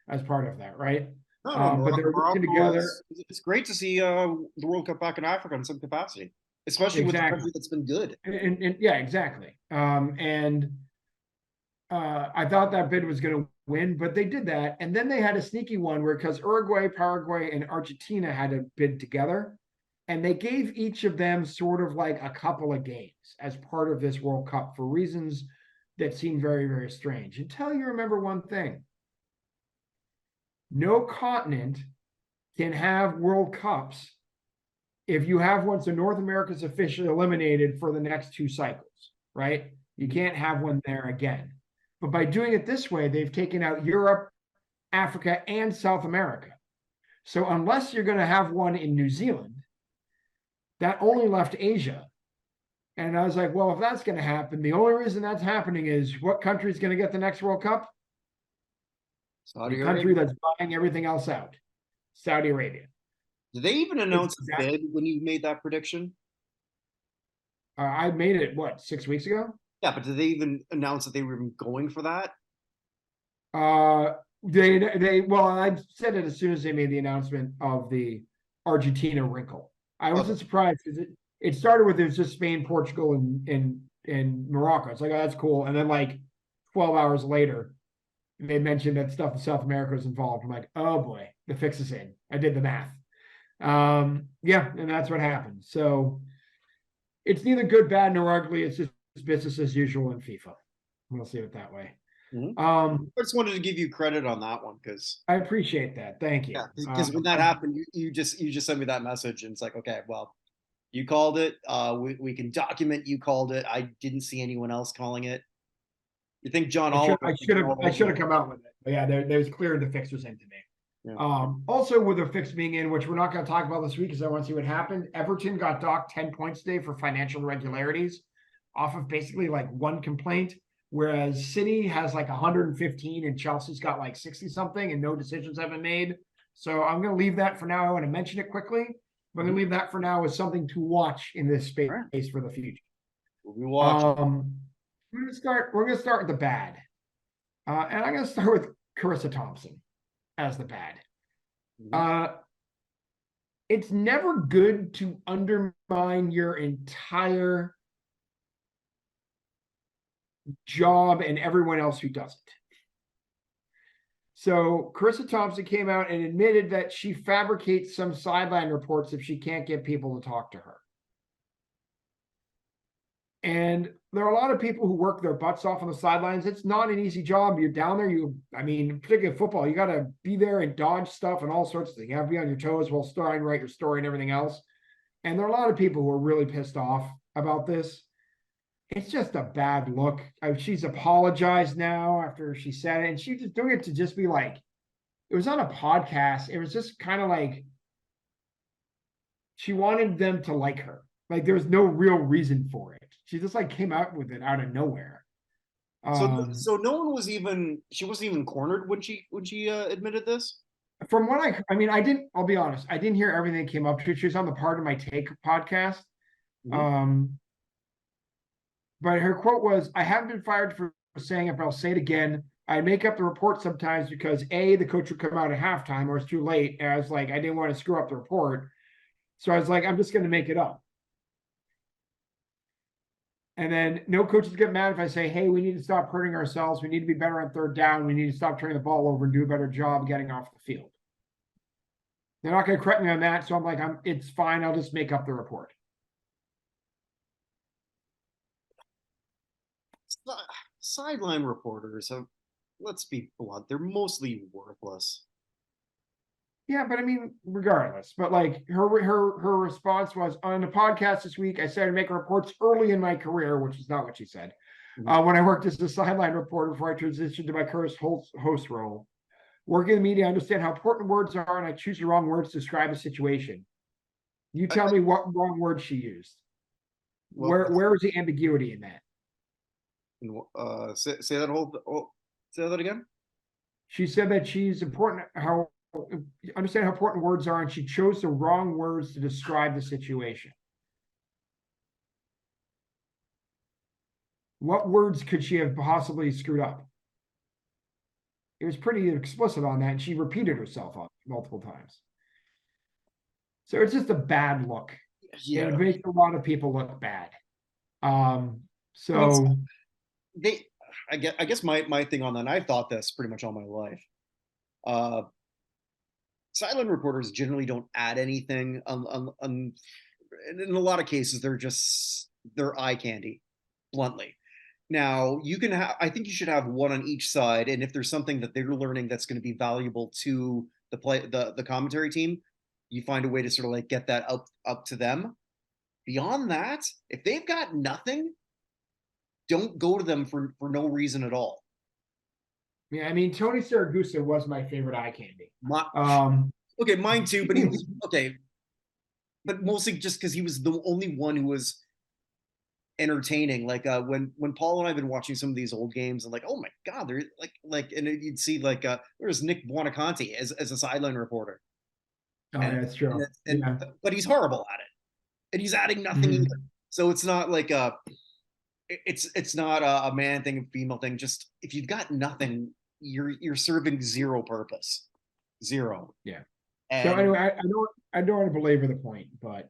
as part of that, right? But they're working together. It's great to see the World Cup back in Africa in some capacity, especially with a country that's been good. And yeah, exactly. I thought that bid was going to win, but they did that. And then they had a sneaky one where, because Uruguay, Paraguay, and Argentina had a bid together, and they gave each of them sort of like a couple of games as part of this World Cup for reasons that seemed very, very strange. Until you remember one thing. No continent can have World Cups if you have one. So North America's officially eliminated for the next 2 cycles, right? You can't have one there again. But by doing it this way, they've taken out Europe, Africa, and South America. So unless you're going to have one in New Zealand, that only left Asia. And I was like, well, if that's going to happen, the only reason that's happening is what country is going to get the next World Cup? The country that's buying everything else out, Saudi Arabia. Did they even announce a bid when you made that prediction? I made it, 6 weeks ago? Yeah, but did they even announce that they were even going for that? Well, I said it as soon as they made the announcement of the Argentina wrinkle. I wasn't surprised because it started with it was just Spain, Portugal, and Morocco. It's like, oh, that's cool. And then 12 hours later, they mentioned that stuff in South America was involved. I'm like, oh boy, the fix is in. I did the math. Yeah, and that's what happened. So it's neither good, bad, nor ugly. It's just business as usual in FIFA. We'll see it that way. Mm-hmm. I just wanted to give you credit on that one because I appreciate that. Thank you. Yeah, because when that happened, you just sent me that message, and it's like, okay, well, you called it. We can document you called it. I didn't see anyone else calling it. You think John Oliver? I should have come out with it. But yeah, there's clear the fix was in to me. Yeah. Also, with the fix being in, which we're not going to talk about this week because I want to see what happened. Everton got docked 10 points today for financial irregularities off of basically one complaint, whereas City has 115 and Chelsea's got 60 something and no decisions have been made. So I'm going to leave that for now. I want to mention it quickly. I'm going to leave that for now as something to watch in this space for the future. We'll be watching. We're going to start with the bad. And I'm going to start with Charissa Thompson as the bad. It's never good to undermine your entire job and everyone else who doesn't. So Charissa Thompson came out and admitted that she fabricates some sideline reports if she can't get people to talk to her. And there are a lot of people who work their butts off on the sidelines. It's not an easy job. You're down there. Particularly football, you got to be there and dodge stuff and all sorts of things. You have to be on your toes while starting to write your story and everything else. And there are a lot of people who are really pissed off about this. It's just a bad look. She's apologized now after she said it. And she was just doing it to just be it was on a podcast. It was just kind of she wanted them to like her. There was no real reason for it. She just came out with it out of nowhere. So no one was she wasn't even cornered when she admitted this? From what I didn't, I'll be honest, I didn't hear everything that came up to it. She was on the Part of My Take podcast. Mm-hmm. But her quote was, I haven't been fired for saying it, but I'll say it again. I make up the report sometimes because A, the coach would come out at halftime or it's too late. And I was I didn't want to screw up the report. So I was I'm just going to make it up. And then no coaches get mad if I say, hey, we need to stop hurting ourselves. We need to be better on third down. We need to stop turning the ball over and do a better job getting off the field. They're not going to correct me on that. So I'm it's fine. I'll just make up the report. Sideline reporters, let's be blunt, they're mostly worthless. Yeah, but regardless. But her response was on the podcast this week. I started making reports early in my career, which is not what she said. Mm-hmm. When I worked as a sideline reporter before I transitioned to my current host role. Working in the media, I understand how important words are, and I choose the wrong words to describe a situation. You tell me what wrong words she used. Well, where is the ambiguity in that? Say that again. She said that she's important. Understand how important words are, and she chose the wrong words to describe the situation. What words could she have possibly screwed up? It was pretty explicit on that, and she repeated herself on multiple times. So it's just a bad look. Yeah, it makes a lot of people look bad. I guess my thing on that, and I've thought this pretty much all my life. Sideline reporters generally don't add anything. In a lot of cases, they're eye candy, bluntly. Now you can I think you should have one on each side, and if there's something that they're learning that's going to be valuable to the commentary team, you find a way to sort of get that up to them. Beyond that, if they've got nothing, don't go to them for no reason at all. Yeah, Tony Saragusa was my favorite eye candy. Okay, mine too, but he was okay. But mostly just because he was the only one who was entertaining. Like when Paul and I've been watching some of these old games, and like, oh my god, they're like, and you'd see like there's Nick Buonaconti as a sideline reporter, Oh, and that's true. Yeah. but he's horrible at it, and he's adding nothing Mhm. either. So it's not like it's not a man thing, a female thing. Just if you've got nothing, you're serving zero purpose, zero. Yeah. So And anyway, I don't want to belabor the point, but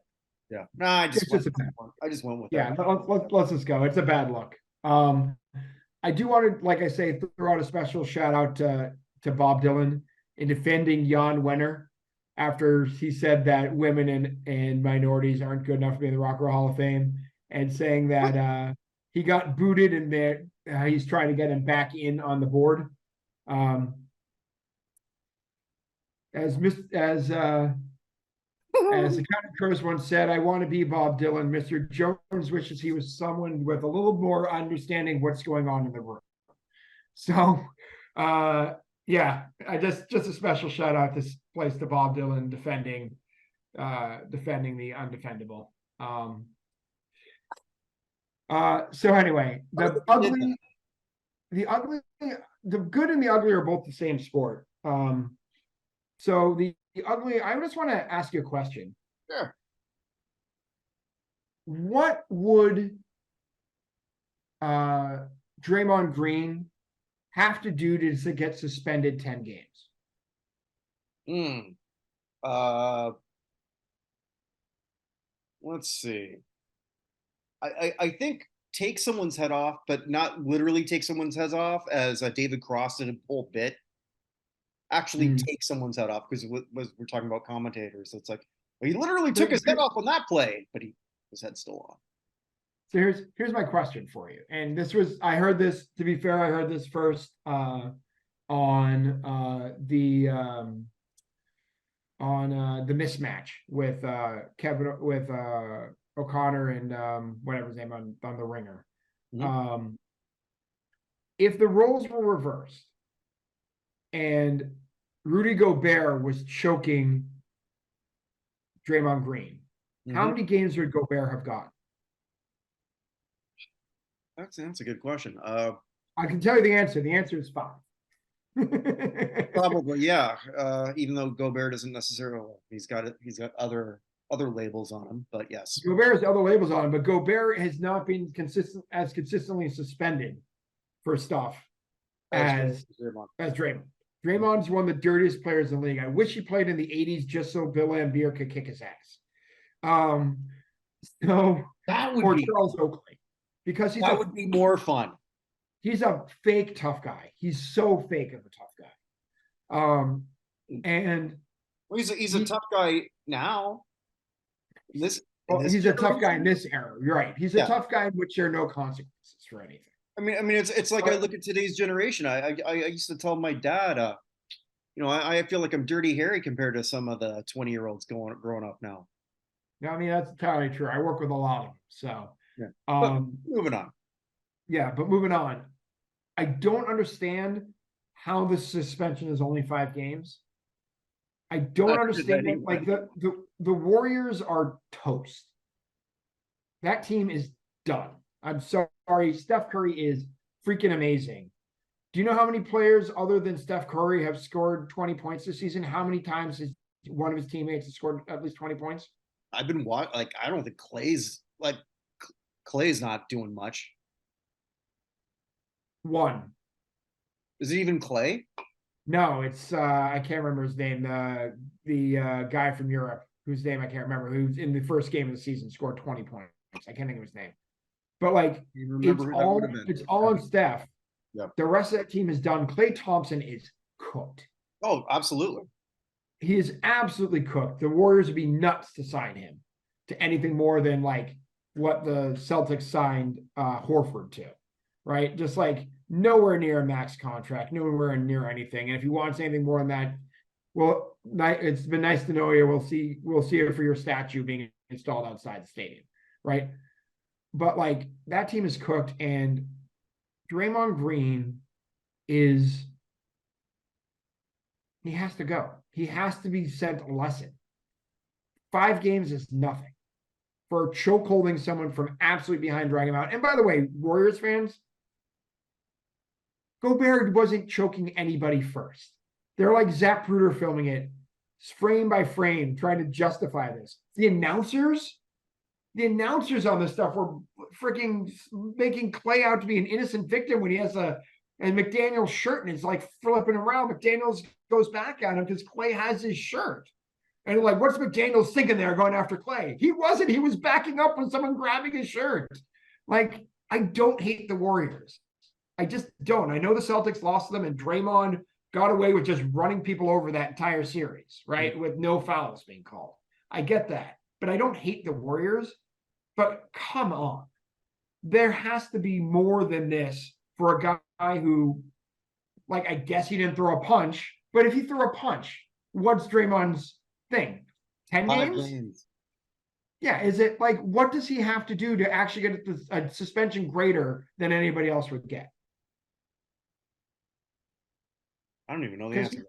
yeah, no, I just it's went, just a bad, I just went with yeah. that. Let's just go. It's a bad look. I do want to, like I say, throw out a special shout out to Bob Dylan in defending Jan Wenner after he said that women and minorities aren't good enough to be in the Rock and Roll Hall of Fame, and saying that he got booted and that he's trying to get him back in on the board. As the County Curse once said, I want to be Bob Dylan. Mr. Jones wishes he was someone with a little more understanding what's going on in the room. So, yeah, I just a special shout out this place to Bob Dylan defending the undefendable. So anyway, the good and the ugly are both the same sport. So the ugly, I just want to ask you a question. Sure. What would Draymond Green have to do to get suspended 10 games? Let's see. I think take someone's head off, but not literally take someone's head off, as David Cross did a whole bit. Actually, take someone's head off, because we're talking about commentators. It's like, well, he literally took his head off on that play, but his head's still on. So here's my question for you. And I heard this, to be fair, I heard this first on the mismatch with Kevin, with O'Connor and whatever his name on the Ringer. Mm-hmm. If the roles were reversed and Rudy Gobert was choking Draymond Green, how many games would Gobert have gotten? That's a good question. I can tell you the answer. The answer is 5. Probably, yeah. Even though Gobert doesn't necessarily, he's got other labels on him, but yes. Gobert has other labels on him, but Gobert has not been consistently suspended for stuff as Draymond. Draymond's one of the dirtiest players in the league. I wish he played in the 80s just so Bill Laimbeer could kick his ass. So that would be Charles Oakley, because that would be more fun. He's a fake tough guy. He's so fake of a tough guy. And well, he's a tough guy now. He's a tough guy in this era. You're right. He's a tough guy in which there are no consequences for anything. I mean, it's like I look at today's generation. I used to tell my dad, I feel like I'm Dirty Harry compared to some of the 20-year-olds growing up now. Yeah, I mean, that's entirely true. I work with a lot of them. So, yeah. Moving on. Yeah, but moving on. I don't understand how the suspension is only 5 games. I don't understand it. Like the Warriors are toast. That team is done. I'm sorry. Steph Curry is freaking amazing. Do you know how many players other than Steph Curry have scored 20 points this season? How many times has one of his teammates has scored at least 20 points? I've been watching. Like, I don't think Clay's not doing much. One. Is it even Clay? No, it's I can't remember his name. The guy from Europe whose name I can't remember, who's in the first game of the season scored 20 points. I can't think of his name. But like it's all on Steph. Yeah. The rest of that team is done. Klay Thompson is cooked. Oh, absolutely. He is absolutely cooked. The Warriors would be nuts to sign him to anything more than like what the Celtics signed Horford to, right? Just like nowhere near a max contract, nowhere near anything. And if he wants anything more than that, well, it's been nice to know you. We'll see it for your statue being installed outside the stadium, right? But like that team is cooked, and Draymond Green is he has to go. He has to be sent a lesson. 5 games is nothing for choke holding someone from absolutely behind, dragging him out. And by the way, Warriors fans, Gobert wasn't choking anybody first. They're like Zach Bruder filming it frame by frame, trying to justify this. The announcers on this stuff were freaking making Clay out to be an innocent victim when he has a McDaniel's shirt and it's like flipping around. McDaniel's goes back at him because Clay has his shirt. And like, what's McDaniel's thinking there going after Clay? He wasn't. He was backing up with someone grabbing his shirt. Like, I don't hate the Warriors. I just don't. I know the Celtics lost them and Draymond got away with just running people over that entire series, right? With no fouls being called. I get that. But I don't hate the Warriors. But come on. There has to be more than this for a guy who, like, I guess he didn't throw a punch. But if he threw a punch, what's Draymond's thing? 10 games? Yeah, is it like, what does he have to do to actually get a suspension greater than anybody else would get? I don't even know the answer.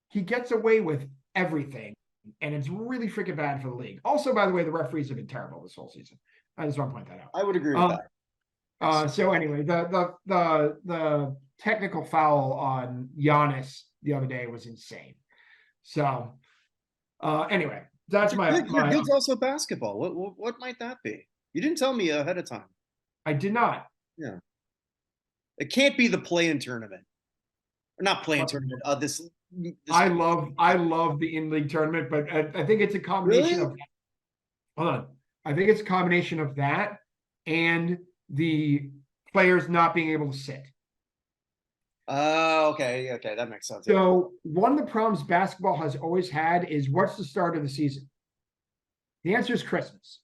He gets away with everything, and it's really freaking bad for the league. Also, by the way, the referees have been terrible this whole season. I just want to point that out. I would agree with that. So anyway, the technical foul on Giannis the other day was insane. So anyway, that's my. It's also basketball. What might that be? You didn't tell me ahead of time. I did not. Yeah. It can't be the play-in tournament. Or not play-in tournament. This I love the in-league tournament, but I think it's a combination of. Hold on. I think it's a combination of that and the players not being able to sit. Okay, that makes sense. So one of the problems basketball has always had is, what's the start of the season? The answer is Christmas,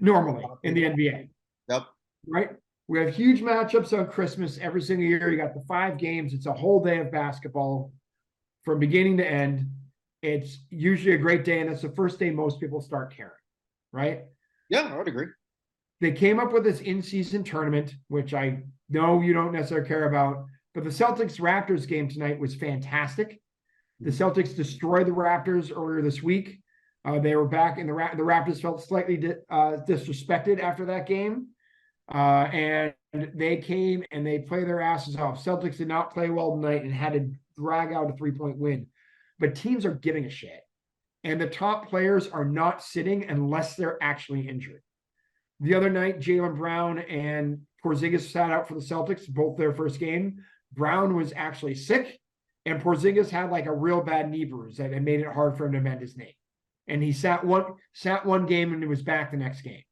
normally in the NBA. Yep. Right? We have huge matchups on Christmas every single year. You got the 5 games. It's a whole day of basketball from beginning to end. It's usually a great day, and it's the first day most people start caring, right? Yeah, I would agree. They came up with this in-season tournament, which I know you don't necessarily care about, but the Celtics-Raptors game tonight was fantastic. The Celtics destroyed the Raptors earlier this week. They were back in the Raptors felt slightly disrespected after that game. And they came and they played their asses off. Celtics did not play well tonight and had to drag out a 3-point win. But teams are giving a shit. And the top players are not sitting unless they're actually injured. The other night, Jaylen Brown and Porzingis sat out for the Celtics, both their first game. Brown was actually sick, and Porzingis had like a real bad knee bruise that it made it hard for him to mend his knee. And he sat one game and he was back the next game,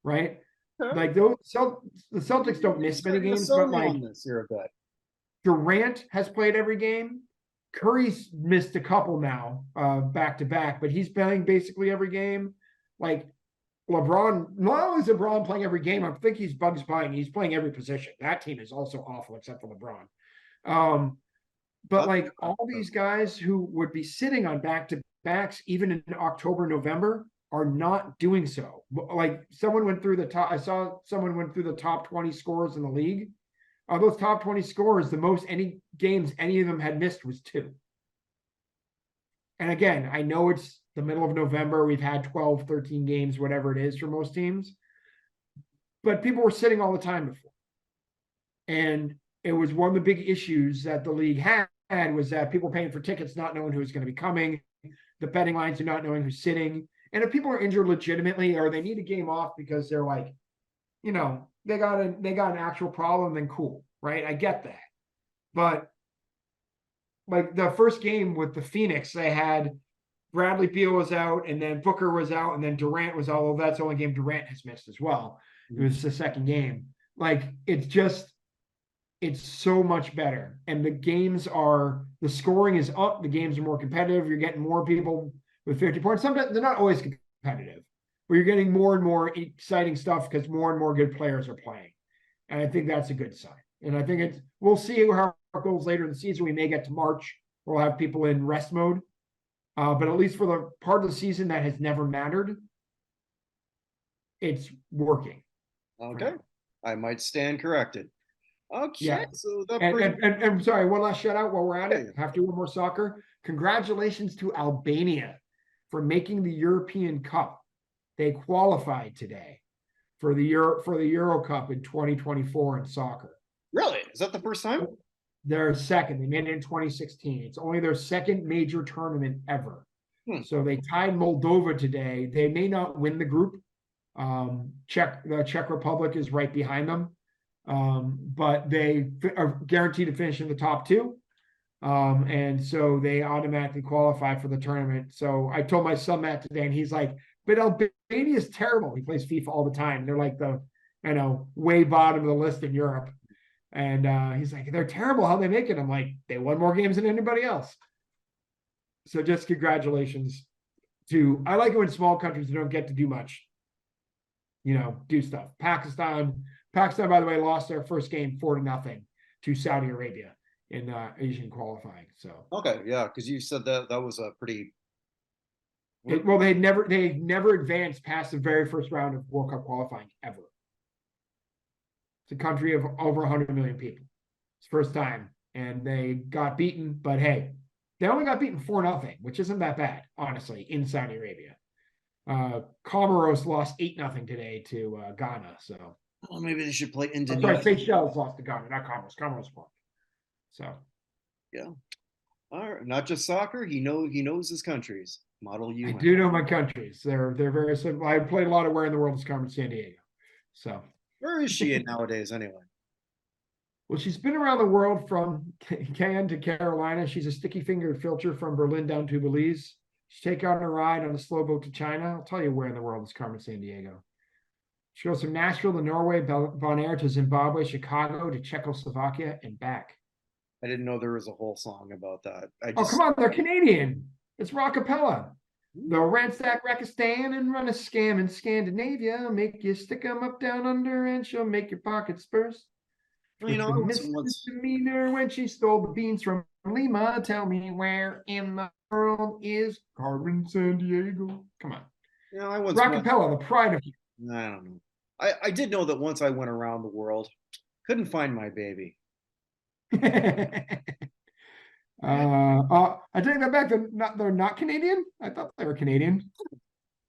right? Huh? Like the Celtics don't miss many games, but like Durant has played every game. Curry's missed a couple now, back to back, but he's playing basically every game. Like LeBron, not only is LeBron playing every game, I think he's Bugs Bunny. He's playing every position. That team is also awful except for LeBron. But like all these guys who would be sitting on back-to-backs, even in October, November, are not doing so. Like someone went through the top. I saw someone went through the top 20 scorers in the league. Those top 20 scorers, the most any games any of them had missed was 2. And again, I know it's the middle of November. We've had 12, 13 games, whatever it is for most teams. But people were sitting all the time before. And it was one of the big issues that the league had was that people paying for tickets not knowing who's going to be coming, the betting lines are not knowing who's sitting. And if people are injured legitimately or they need a game off because they're like, you know, they got an actual problem, then cool, right? I get that. But like the first game with the Phoenix, they had Bradley Beal was out, and then Booker was out, and then Durant was out. Well, that's the only game Durant has missed as well. It was the second game. Like it's so much better. And the scoring is up. The games are more competitive. You're getting more people with 50 points. Sometimes they're not always competitive, but you're getting more and more exciting stuff because more and more good players are playing. And I think that's a good sign. And I think we'll see how it goes later in the season. We may get to March. We'll have people in rest mode. But at least for the part of the season that has never mattered, it's working. Okay. I might stand corrected. Okay, Yeah. so that And sorry, one last shout out while we're at it. Yeah. Have to do one more soccer. Congratulations to Albania for making the European Cup. They qualified today for the Euro Cup in 2024 in soccer. Really? Is that the first time? They're second. They made it in 2016. It's only their second major tournament ever. So they tied Moldova today. They may not win the group. The Czech Republic is right behind them. But they are guaranteed to finish in the top two. And so they automatically qualify for the tournament. So I told my son that today, and he's like, but Albania is terrible. He plays FIFA all the time. They're like the, way bottom of the list in Europe. And he's like, they're terrible. How they make it? I'm like, they won more games than anybody else. So just congratulations to, I like it when small countries don't get to do much, do stuff. Pakistan, by the way, lost their first game 4-0 to Saudi Arabia in Asian qualifying. So okay, yeah, because you said that was a pretty. They never advanced past the very first round of World Cup qualifying ever. It's a country of over 100 million people. It's first time, and they got beaten. But hey, they only got beaten 4-0, which isn't that bad, honestly, in Saudi Arabia. Comoros lost 8-0 today to Ghana. So. Well, maybe they should play Indonesia. I'm sorry, Seychelles lost to Ghana, not Comoros. Comoros won. So. Yeah. All right. Not just soccer. He knows his countries. Model U. I do know my countries. They're very simple. I played a lot of Where in the World is Carmen San Diego. So. Where is she at nowadays anyway? Well, she's been around the world from Cannes to Carolina. She's a sticky-fingered filcher from Berlin down to Belize. She's taken on a ride on a slow boat to China. I'll tell you where in the world is Carmen San Diego. She goes from Nashville to Norway, Bonaire to Zimbabwe, Chicago to Czechoslovakia, and back. I didn't know there was a whole song about that. Oh, come on, they're Canadian. It's rockapella. They'll ransack Rakistan and run a scam in Scandinavia. Make you stick 'em up down under, and she'll make your pockets burst. Well, I wasn't once. Misdemeanor when she stole the beans from Lima. Tell me where in the world is Carmen San Diego? Come on. Yeah, I once. Rockapella, the pride of. I don't know. I did know that once I went around the world, couldn't find my baby. I take that back. They're not Canadian. I thought they were Canadian. I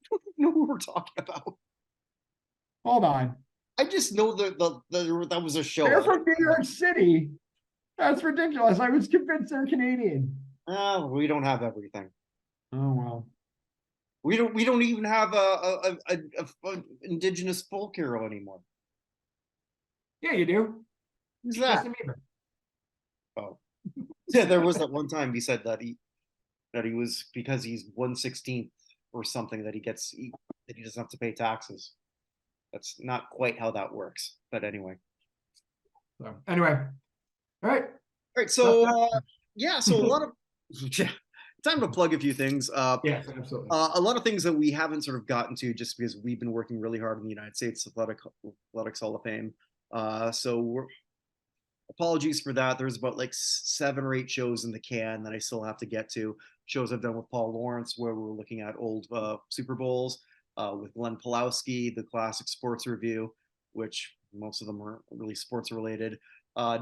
don't know who we're talking about. Hold on. I just know that was a show. They're from New York City. That's ridiculous. I was convinced they're Canadian. We don't have everything. Oh well. We don't even have a indigenous folk hero anymore. Yeah, you do. Who's that? Oh, yeah. There was that one time he said that he was, because he's 1/16 or something, that he doesn't have to pay taxes. That's not quite how that works, but anyway. So anyway, all right. So yeah, so a lot of time to plug a few things. Yes, absolutely. A lot of things that we haven't sort of gotten to just because we've been working really hard in the United States Athletics Hall of Fame. So apologies for that. There's about like 7 or 8 shows in the can that I still have to get to. Shows I've done with Paul Lawrence, where we're looking at old Super Bowls. With Glenn Pulowski, the Classic Sports Review, which most of them are really sports related.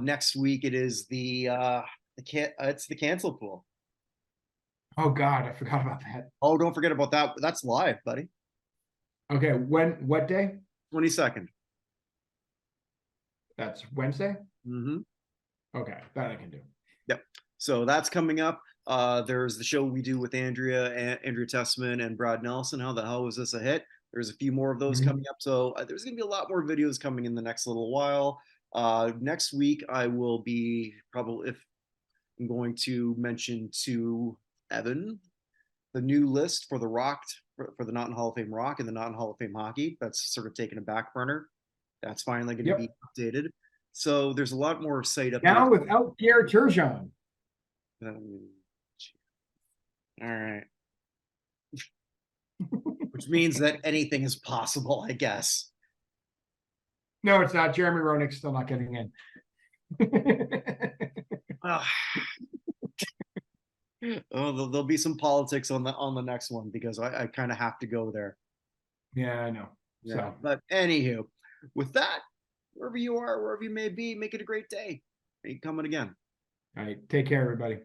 Next week it is it's the cancel pool. Oh God, I forgot about that. Oh, don't forget about that. That's live, buddy. Okay, what day? 22nd. That's Wednesday? Mm-hmm. Okay, that I can do. Yep. So that's coming up. There's the show we do with Andrea Tessman and Brad Nelson. How the hell was this a hit? There's a few more of those coming up. So there's going to be a lot more videos coming in the next little while. Next week, I will be I'm going to mention to Evan the new list for the for the Not in Hall of Fame Rock and the Not in Hall of Fame Hockey. That's sort of taken a back burner. That's finally going to be updated. So there's a lot more site up now without Pierre Turgeon. All right. Which means that anything is possible, I guess. No, it's not. Jeremy Roenick's still not getting in. Oh, there'll be some politics on the next one because I kind of have to go there. Yeah, I know. Yeah. So. But anywho, with that, wherever you are, wherever you may be, make it a great day. Ain't coming again. All right. Take care, everybody.